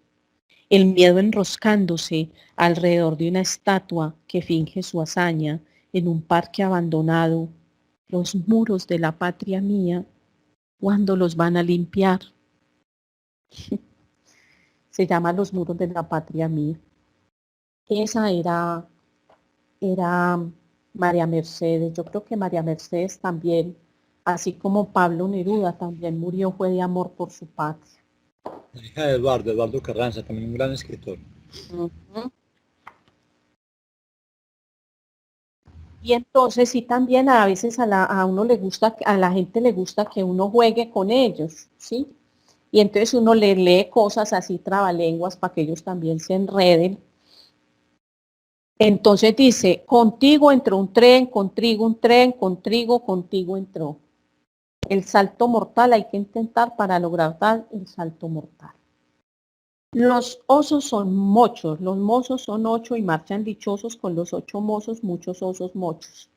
enroscándose alrededor de una estatua que finge su hazaña en un parque abandonado. Los muros de la patria mía, ¿cuándo los van a limpiar? Se llama Los muros de la patria mía. Esa era María Mercedes. Yo creo que María Mercedes también, así como Pablo Neruda, también murió, fue de amor por su patria. La hija de Eduardo Carranza, también un gran escritor. Uh-huh. Y entonces sí, también a veces a uno le gusta, a la gente le gusta que uno juegue con ellos, ¿sí? Y entonces uno le lee cosas así trabalenguas para que ellos también se enreden. Entonces dice, contigo entró un tren, contigo un tren, contigo entró. El salto mortal hay que intentar para lograr dar el salto mortal. Los osos son mochos, los mozos son 8 y marchan dichosos con los 8 mozos, muchos osos mochos.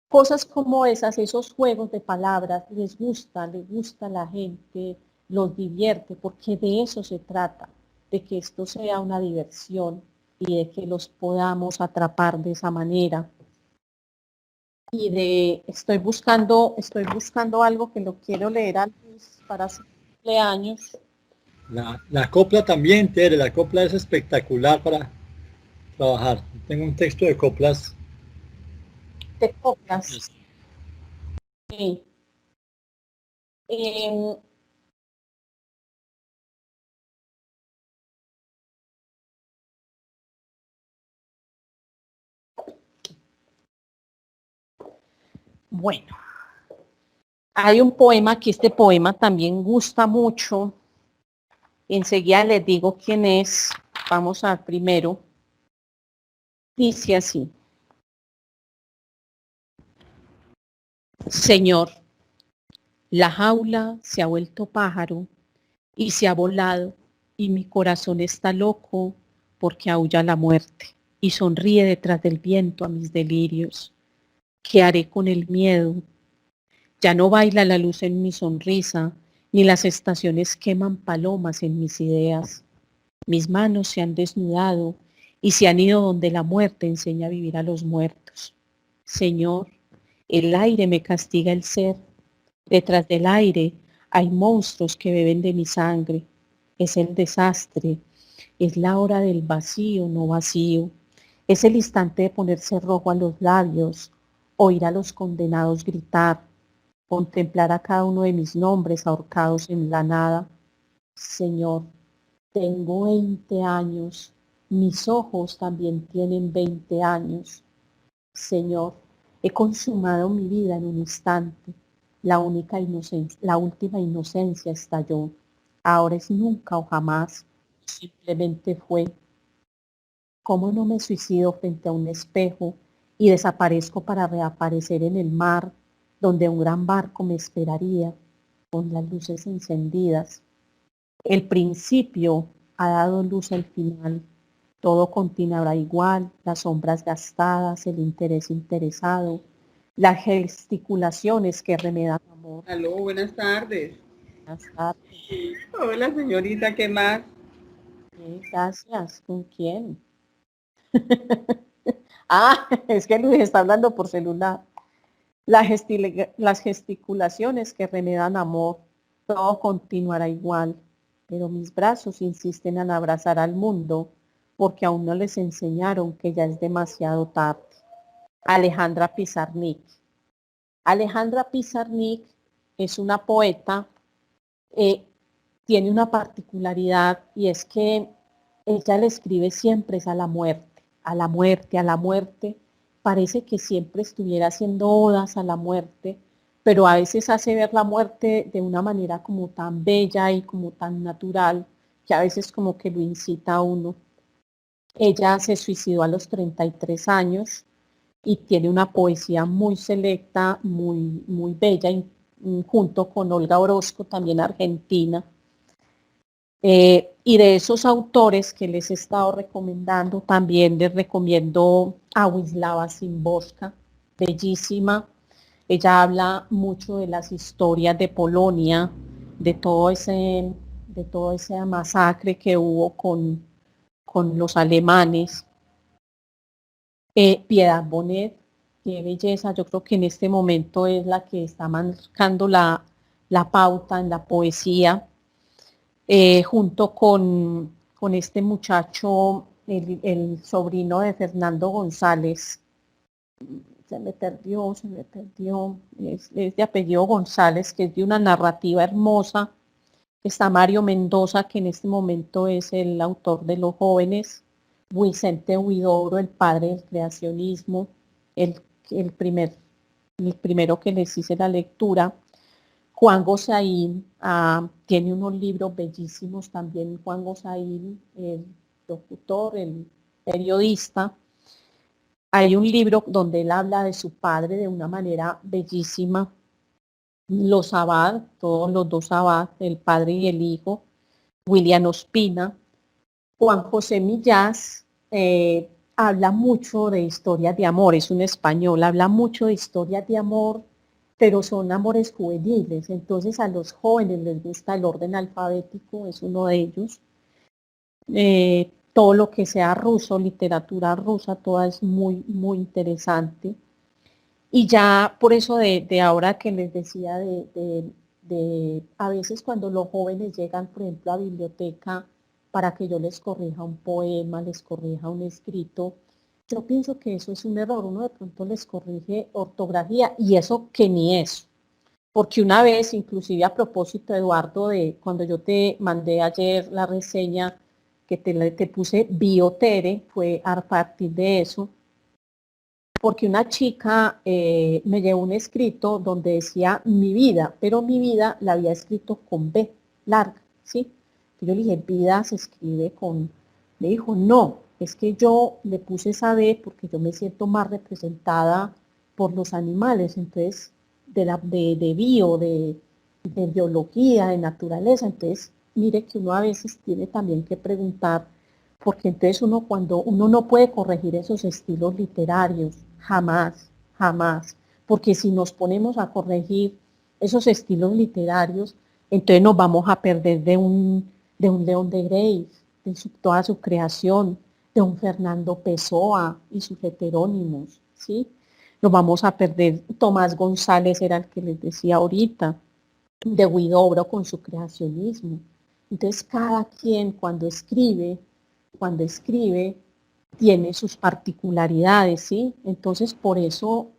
Cosas como esas, esos juegos de palabras, les gusta a la gente, los divierte, porque de eso se trata, de que esto sea una diversión y de que los podamos atrapar de esa manera. Y estoy buscando algo que lo quiero leer antes para su cumpleaños. La copla también, Tere, la copla es espectacular para trabajar. Tengo un texto de coplas. De coplas. Sí. Bueno, hay un poema que este poema también gusta mucho. Enseguida les digo quién es. Vamos al primero. Dice así. Señor, la jaula se ha vuelto pájaro y se ha volado y mi corazón está loco porque aúlla la muerte y sonríe detrás del viento a mis delirios. ¿Qué haré con el miedo? Ya no baila la luz en mi sonrisa, ni las estaciones queman palomas en mis ideas. Mis manos se han desnudado y se han ido donde la muerte enseña a vivir a los muertos. Señor, el aire me castiga el ser. Detrás del aire hay monstruos que beben de mi sangre. Es el desastre, es la hora del vacío, no vacío. Es el instante de ponerse rojo a los labios, oír a los condenados gritar, contemplar a cada uno de mis nombres ahorcados en la nada. Señor, tengo 20 años, mis ojos también tienen 20 años. Señor, he consumado mi vida en un instante. La última inocencia estalló. Ahora es nunca o jamás. Simplemente fue. ¿Cómo no me suicido frente a un espejo y desaparezco para reaparecer en el mar, donde un gran barco me esperaría, con las luces encendidas? El principio ha dado luz al final. Todo continuará igual, las sombras gastadas, el interés interesado, las gesticulaciones que remedan amor. Aló, buenas tardes. Buenas tardes. Hola, señorita, ¿qué más? Gracias. ¿Con quién? Es que Luis está hablando por celular. Las gesticulaciones que remedan amor, todo continuará igual, pero mis brazos insisten en abrazar al mundo porque aún no les enseñaron que ya es demasiado tarde. Alejandra Pizarnik. Alejandra Pizarnik es una poeta, tiene una particularidad y es que ella le escribe siempre es a la muerte, a la muerte, a la muerte. Parece que siempre estuviera haciendo odas a la muerte, pero a veces hace ver la muerte de una manera como tan bella y como tan natural, que a veces como que lo incita a uno. Ella se suicidó a los 33 años y tiene una poesía muy selecta, muy, muy bella, junto con Olga Orozco, también argentina. Y de esos autores que les he estado recomendando, también les recomiendo a Wisława Szymborska, bellísima. Ella habla mucho de las historias de Polonia, de todo ese masacre que hubo con los alemanes. Piedad Bonet, qué belleza, yo creo que en este momento es la que está marcando la pauta en la poesía. Junto con este muchacho, el sobrino de Fernando González, se me perdió, es de apellido González, que es de una narrativa hermosa. Está Mario Mendoza, que en este momento es el autor de Los Jóvenes, Vicente Huidobro, el padre del creacionismo, el primero que les hice la lectura. Juan Gosaín tiene unos libros bellísimos también. Juan Gosaín, el locutor, el periodista, Hay un libro donde él habla de su padre de una manera bellísima. Los Abad, todos los dos Abad, el padre y el hijo, William Ospina, Juan José Millás, habla mucho de historias de amor, es un español, habla mucho de historias de amor, pero son amores juveniles, entonces a los jóvenes les gusta el orden alfabético, es uno de ellos. Todo lo que sea ruso, literatura rusa, toda es muy, muy interesante. Y ya por eso de ahora que les decía a veces cuando los jóvenes llegan, por ejemplo, a biblioteca para que yo les corrija un poema, les corrija un escrito, yo pienso que eso es un error. Uno de pronto les corrige ortografía y eso que ni es. Porque una vez, inclusive a propósito, Eduardo, de cuando yo te mandé ayer la reseña que te puse Biotere, fue a partir de eso, porque una chica me llevó un escrito donde decía mi vida, pero mi vida la había escrito con B, larga, ¿sí? Yo le dije, vida se escribe con, me dijo, no, es que yo le puse esa B porque yo me siento más representada por los animales, entonces, de bio, de biología, de naturaleza, entonces, mire que uno a veces tiene también que preguntar, porque entonces cuando uno no puede corregir esos estilos literarios, jamás, jamás, porque si nos ponemos a corregir esos estilos literarios, entonces nos vamos a perder de un León de Grey, toda su creación, de un Fernando Pessoa y sus heterónimos, ¿sí? Nos vamos a perder, Tomás González era el que les decía ahorita, de Huidobro con su creacionismo. Entonces cada quien cuando escribe, tiene sus particularidades, ¿sí? Entonces por eso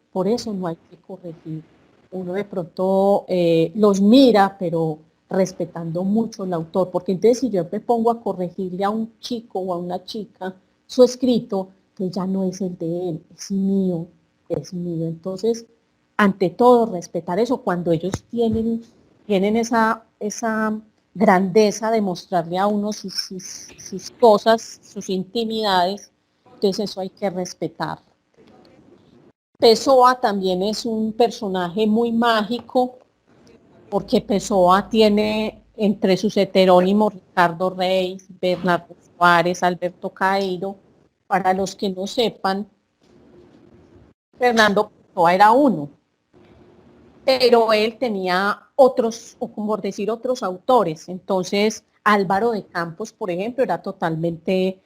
no hay que corregir. Uno de pronto los mira, pero respetando mucho al autor, porque entonces si yo me pongo a corregirle a un chico o a una chica su escrito, que ya no es el de él, es mío, es mío. Entonces, ante todo, respetar eso cuando ellos tienen esa grandeza de mostrarle a uno sus cosas, sus intimidades, entonces eso hay que respetar. Pessoa también es un personaje muy mágico, porque Pessoa tiene entre sus heterónimos Ricardo Reis, Bernardo Suárez, Alberto Caeiro. Para los que no sepan, Fernando Pessoa era uno, pero él tenía otros, o como decir, otros autores. Entonces, Álvaro de Campos, por ejemplo, era totalmente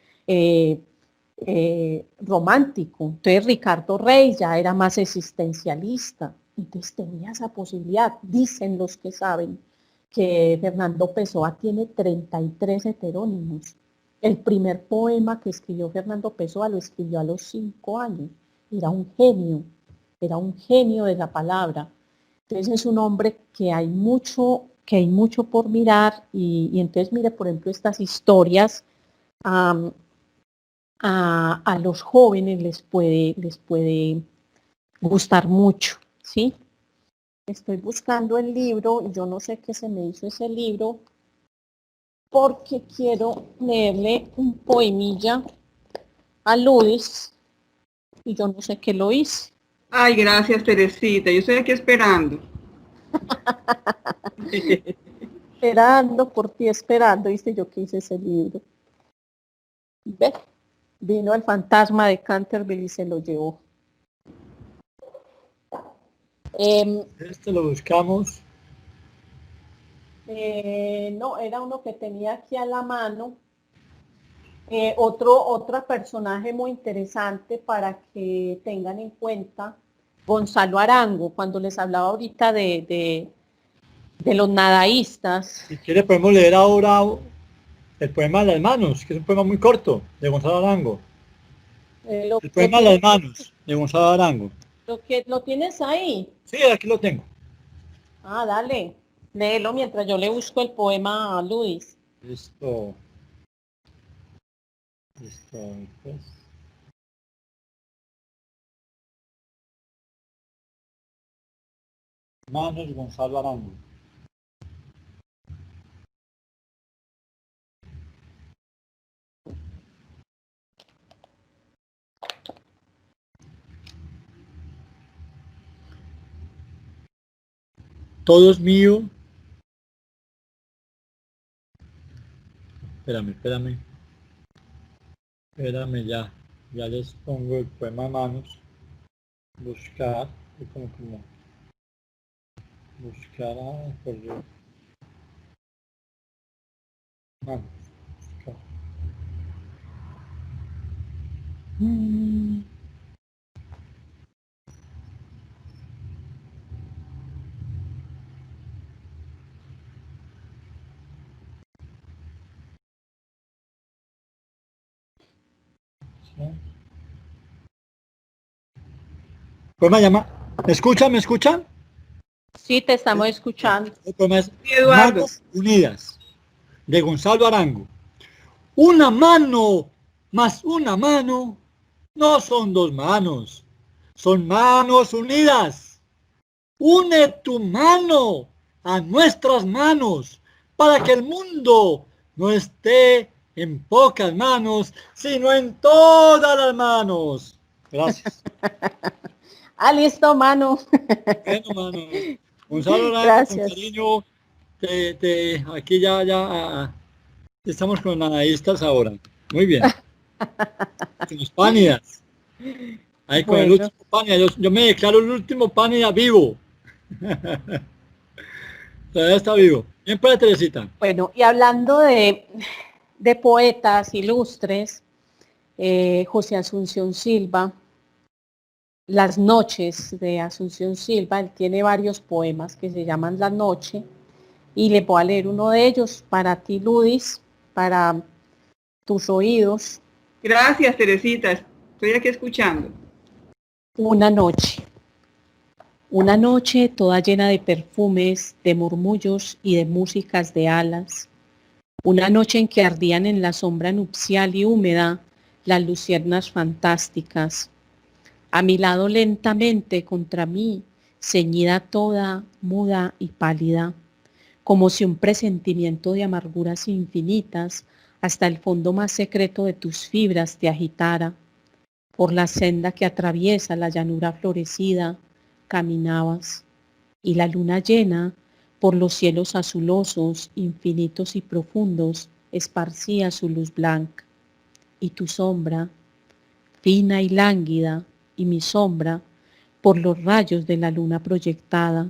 romántico. Entonces, Ricardo Reis ya era más existencialista. Entonces, tenía esa posibilidad. Dicen los que saben que Fernando Pessoa tiene 33 heterónimos. El primer poema que escribió Fernando Pessoa lo escribió a los 5 años. Era un genio de la palabra. Entonces es un hombre que hay mucho por mirar y entonces mire, por ejemplo, estas historias a los jóvenes les puede gustar mucho, ¿sí? Estoy buscando el libro y yo no sé qué se me hizo ese libro porque quiero leerle un poemilla a Luis y yo no sé qué lo hice. Ay, gracias, Teresita. Yo estoy aquí esperando. Esperando por ti, esperando, viste yo que hice ese libro. ¿Ve? Vino el fantasma de Canterville y se lo llevó. Este lo buscamos. No, era uno que tenía aquí a la mano. Otro personaje muy interesante para que tengan en cuenta, Gonzalo Arango, cuando les hablaba ahorita de los nadaístas. Si quiere podemos leer ahora el poema de las manos, que es un poema muy corto, de Gonzalo Arango. El poema de las manos, de Gonzalo Arango. ¿Lo tienes ahí? Sí, aquí lo tengo. Ah, dale. Léelo mientras yo le busco el poema a Luis. Listo. Pues. Manos, Gonzalo Arango. todo es mío. Espérame, ya les pongo el poema a manos. Buscar, como buscar por manos, buscar. Poema llama. ¿Me escuchan? Sí, te estamos escuchando. El poema es Sí, Eduardo. Manos Unidas, de Gonzalo Arango. Una mano más una mano no son dos manos, son manos unidas. Une tu mano a nuestras manos para que el mundo no esté en pocas manos, sino en todas las manos. Gracias. Ah, listo, mano. Bueno, mano. Gonzalo, Gracias. con cariño, aquí ya estamos con analistas ahora. Muy bien. Con los pánidas. Ahí con el Bueno. último pánida. Yo me declaro el último pánida vivo. Todavía está vivo. Bien, pues, Teresita. Bueno, y hablando de poetas ilustres, José Asunción Silva, Las noches de Asunción Silva, él tiene varios poemas que se llaman La noche, y le voy a leer uno de ellos para ti, Ludis, para tus oídos. Gracias, Teresita. Estoy aquí escuchando. Una noche toda llena de perfumes, de murmullos y de músicas de alas. Una noche en que ardían en la sombra nupcial y húmeda las luciernas fantásticas. A mi lado lentamente contra mí, ceñida toda, muda y pálida, como si un presentimiento de amarguras infinitas hasta el fondo más secreto de tus fibras te agitara. Por la senda que atraviesa la llanura florecida, caminabas, y la luna llena, por los cielos azulosos, infinitos y profundos, esparcía su luz blanca. Y tu sombra, fina y lánguida, y mi sombra, por los rayos de la luna proyectada,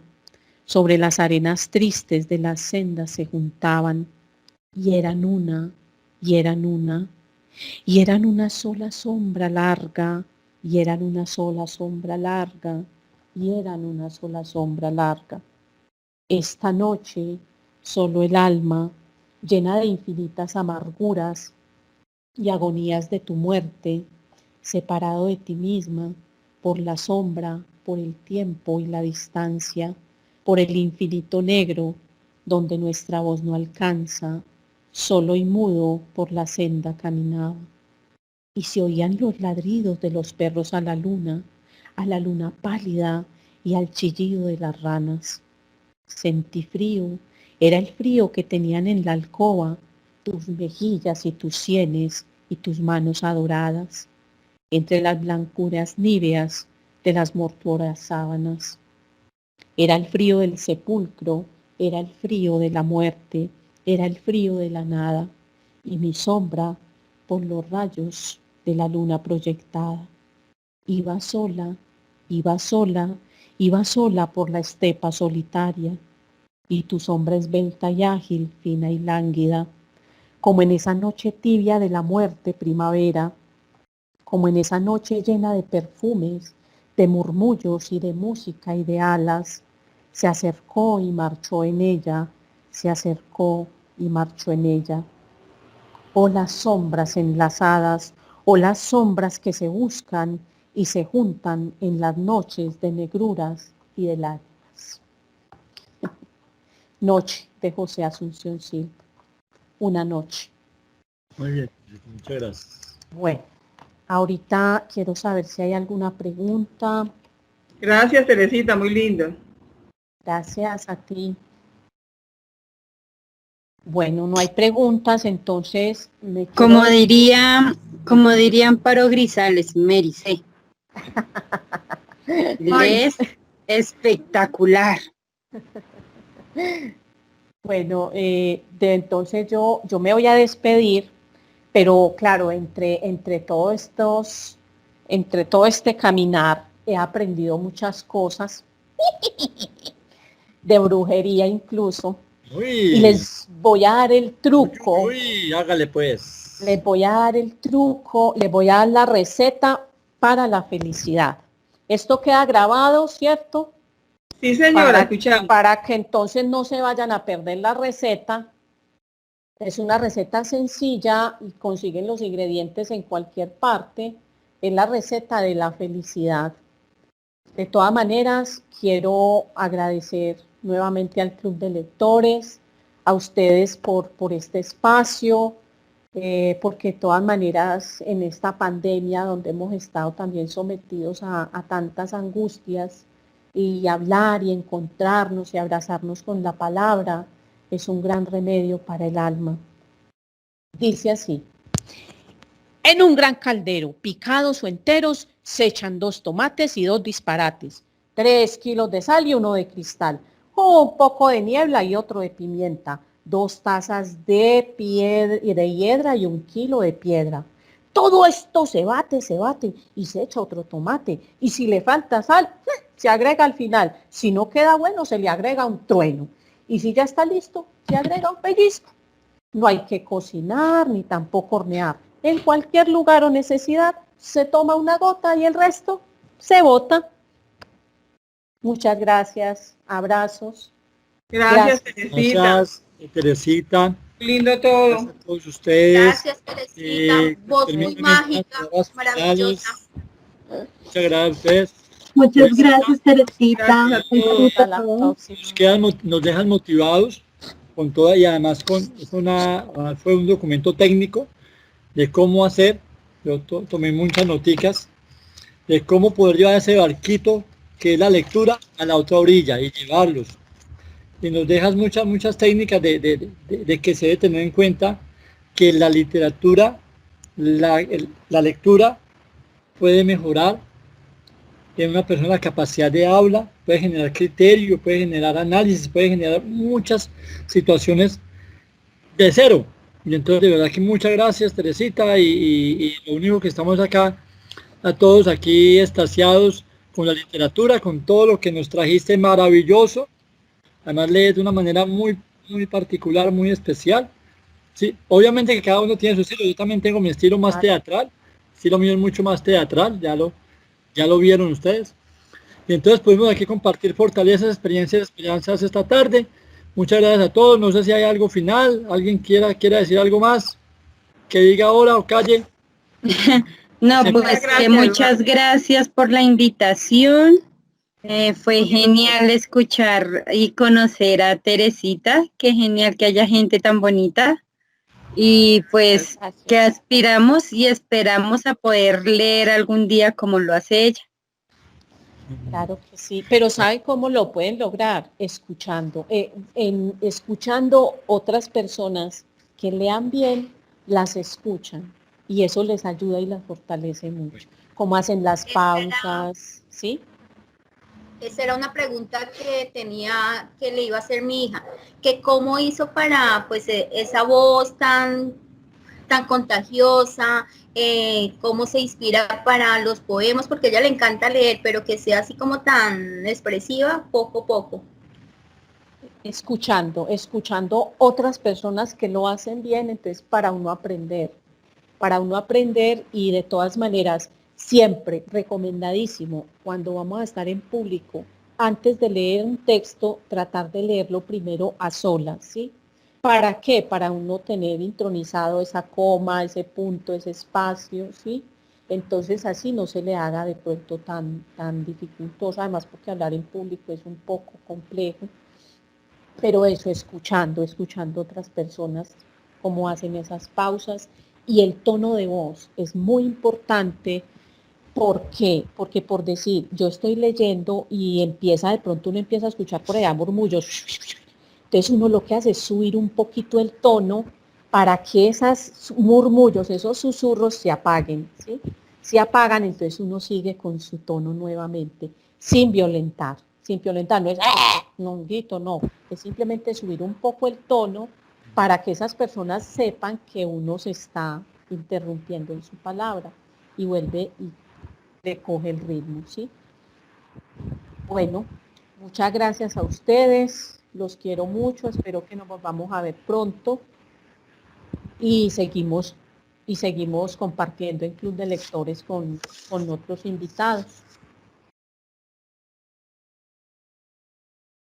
sobre las arenas tristes de las sendas se juntaban, y eran una, y eran una, y eran una sola sombra larga, y eran una sola sombra larga, y eran una sola sombra larga. Esta noche, solo el alma, llena de infinitas amarguras y agonías de tu muerte, separado de ti misma, por la sombra, por el tiempo y la distancia, por el infinito negro, donde nuestra voz no alcanza, solo y mudo por la senda caminaba. Y se oían los ladridos de los perros a la luna pálida y al chillido de las ranas. Sentí frío, era el frío que tenían en la alcoba tus mejillas y tus sienes y tus manos adoradas, entre las blancuras níveas de las mortuorias sábanas. Era el frío del sepulcro, era el frío de la muerte, era el frío de la nada, y mi sombra por los rayos de la luna proyectada. Iba sola, iba sola, iba sola por la estepa solitaria, y tu sombra esbelta y ágil, fina y lánguida, como en esa noche tibia de la muerte primavera, como en esa noche llena de perfumes, de murmullos y de música y de alas, se acercó y marchó en ella, se acercó y marchó en ella. Oh las sombras enlazadas, oh las sombras que se buscan y se juntan en las noches de negruras y de lágrimas. Noche de José Asunción Silva. Una noche. Muy bien, muchas gracias. Bueno, ahorita quiero saber si hay alguna pregunta. Gracias, Teresita, muy lindo. Gracias a ti. Bueno, no hay preguntas, entonces me Como quedo- diría Amparo Grisales, Mary C. Es espectacular. Bueno, entonces yo me voy a despedir, pero claro, entre todo este caminar he aprendido muchas cosas, de brujería incluso, y Uy, les voy a dar el truco. uy, hágale pues. Les voy a dar el truco, les voy a dar la receta para la felicidad. Esto queda grabado, ¿cierto? Sí, señora, escuchamos. Para que entonces no se vayan a perder la receta. Es una receta sencilla y consiguen los ingredientes en cualquier parte. Es la receta de la felicidad. De todas maneras, quiero agradecer nuevamente al Club de Lectores, a ustedes por este espacio, porque de todas maneras en esta pandemia donde hemos estado también sometidos a tantas angustias, y hablar y encontrarnos y abrazarnos con la palabra es un gran remedio para el alma. Dice así: en un gran caldero, picados o enteros, se echan 2 tomates y 2 disparates, 3 kilos de sal y 1 de cristal, un poco de niebla y otro de pimienta, 2 tazas de hiedra y 1 kilo de piedra. Todo esto se bate y se echa otro tomate. Y si le falta sal, se agrega al final. Si no queda bueno, se le agrega un trueno. Y si ya está listo, se agrega un pellizco. No hay que cocinar ni tampoco hornear. En cualquier lugar o necesidad, se toma una gota y el resto se bota. Muchas gracias. Abrazos. Gracias, Teresita. Gracias, Teresita. Lindo todo. Gracias a todos ustedes. Gracias, Teresita. Voz muy permítanme mágica, unas palabras maravillosa. finales. Muchas gracias a ustedes. Muchas gracias, Teresita. Gracias a todos. Disfruta todo. Nos dejan motivados con toda, y además fue un documento técnico de cómo hacer. Yo tomé muchas noticas de cómo poder llevar ese barquito que es la lectura a la otra orilla y llevarlos. Y nos dejas muchas técnicas de que se debe tener en cuenta que la literatura, la lectura puede mejorar en una persona la capacidad de habla, puede generar criterio, puede generar análisis, puede generar muchas situaciones de cero. Y entonces de verdad que muchas gracias, Teresita, y lo único que estamos acá, a todos aquí extasiados con la literatura, con todo lo que nos trajiste maravilloso. Además lees de una manera muy particular, muy especial. Sí, obviamente que cada uno tiene su estilo. Yo también tengo mi estilo más teatral. El estilo mío es mucho más teatral, ya lo vieron ustedes. Y entonces pudimos aquí compartir fortalezas, experiencias, esperanzas esta tarde. Muchas gracias a todos. No sé si hay algo final. ¿Alguien quiera decir algo más? Que diga ahora o calle. No, Sí. pues que muchas gracias por la invitación. Fue genial escuchar y conocer a Teresita. Qué genial que haya gente tan bonita. Y pues que aspiramos y esperamos a poder leer algún día como lo hace ella. Claro que sí, pero ¿saben cómo lo pueden lograr? Escuchando. Escuchando otras personas que lean bien, las escuchan y eso les ayuda y las fortalece mucho. Como hacen las pausas, ¿sí? Esa era una pregunta que le iba a hacer mi hija, que cómo hizo para pues esa voz tan contagiosa, cómo se inspira para los poemas, porque a ella le encanta leer, pero que sea así como tan expresiva, poco a poco. Escuchando otras personas que lo hacen bien, entonces para uno aprender y de todas maneras, siempre recomendadísimo, cuando vamos a estar en público, antes de leer un texto, tratar de leerlo primero a solas, ¿sí? ¿Para qué? Para uno tener intronizado esa coma, ese punto, ese espacio, ¿sí? Entonces así no se le haga de pronto tan dificultoso, además porque hablar en público es un poco complejo, pero eso, escuchando otras personas, cómo hacen esas pausas, y el tono de voz es muy importante. ¿Por qué? Porque por decir, yo estoy leyendo y de pronto uno empieza a escuchar por allá murmullos, entonces uno lo que hace es subir un poquito el tono para que esos murmullos, esos susurros se apaguen, ¿sí? Se apagan, entonces uno sigue con su tono nuevamente, sin violentar, no es no, Guito, no, es simplemente subir un poco el tono para que esas personas sepan que uno se está interrumpiendo en su palabra y vuelve y le coge el ritmo, ¿sí? Bueno, muchas gracias a ustedes, los quiero mucho, espero que nos volvamos a ver pronto y seguimos compartiendo en Club de Lectores con otros invitados.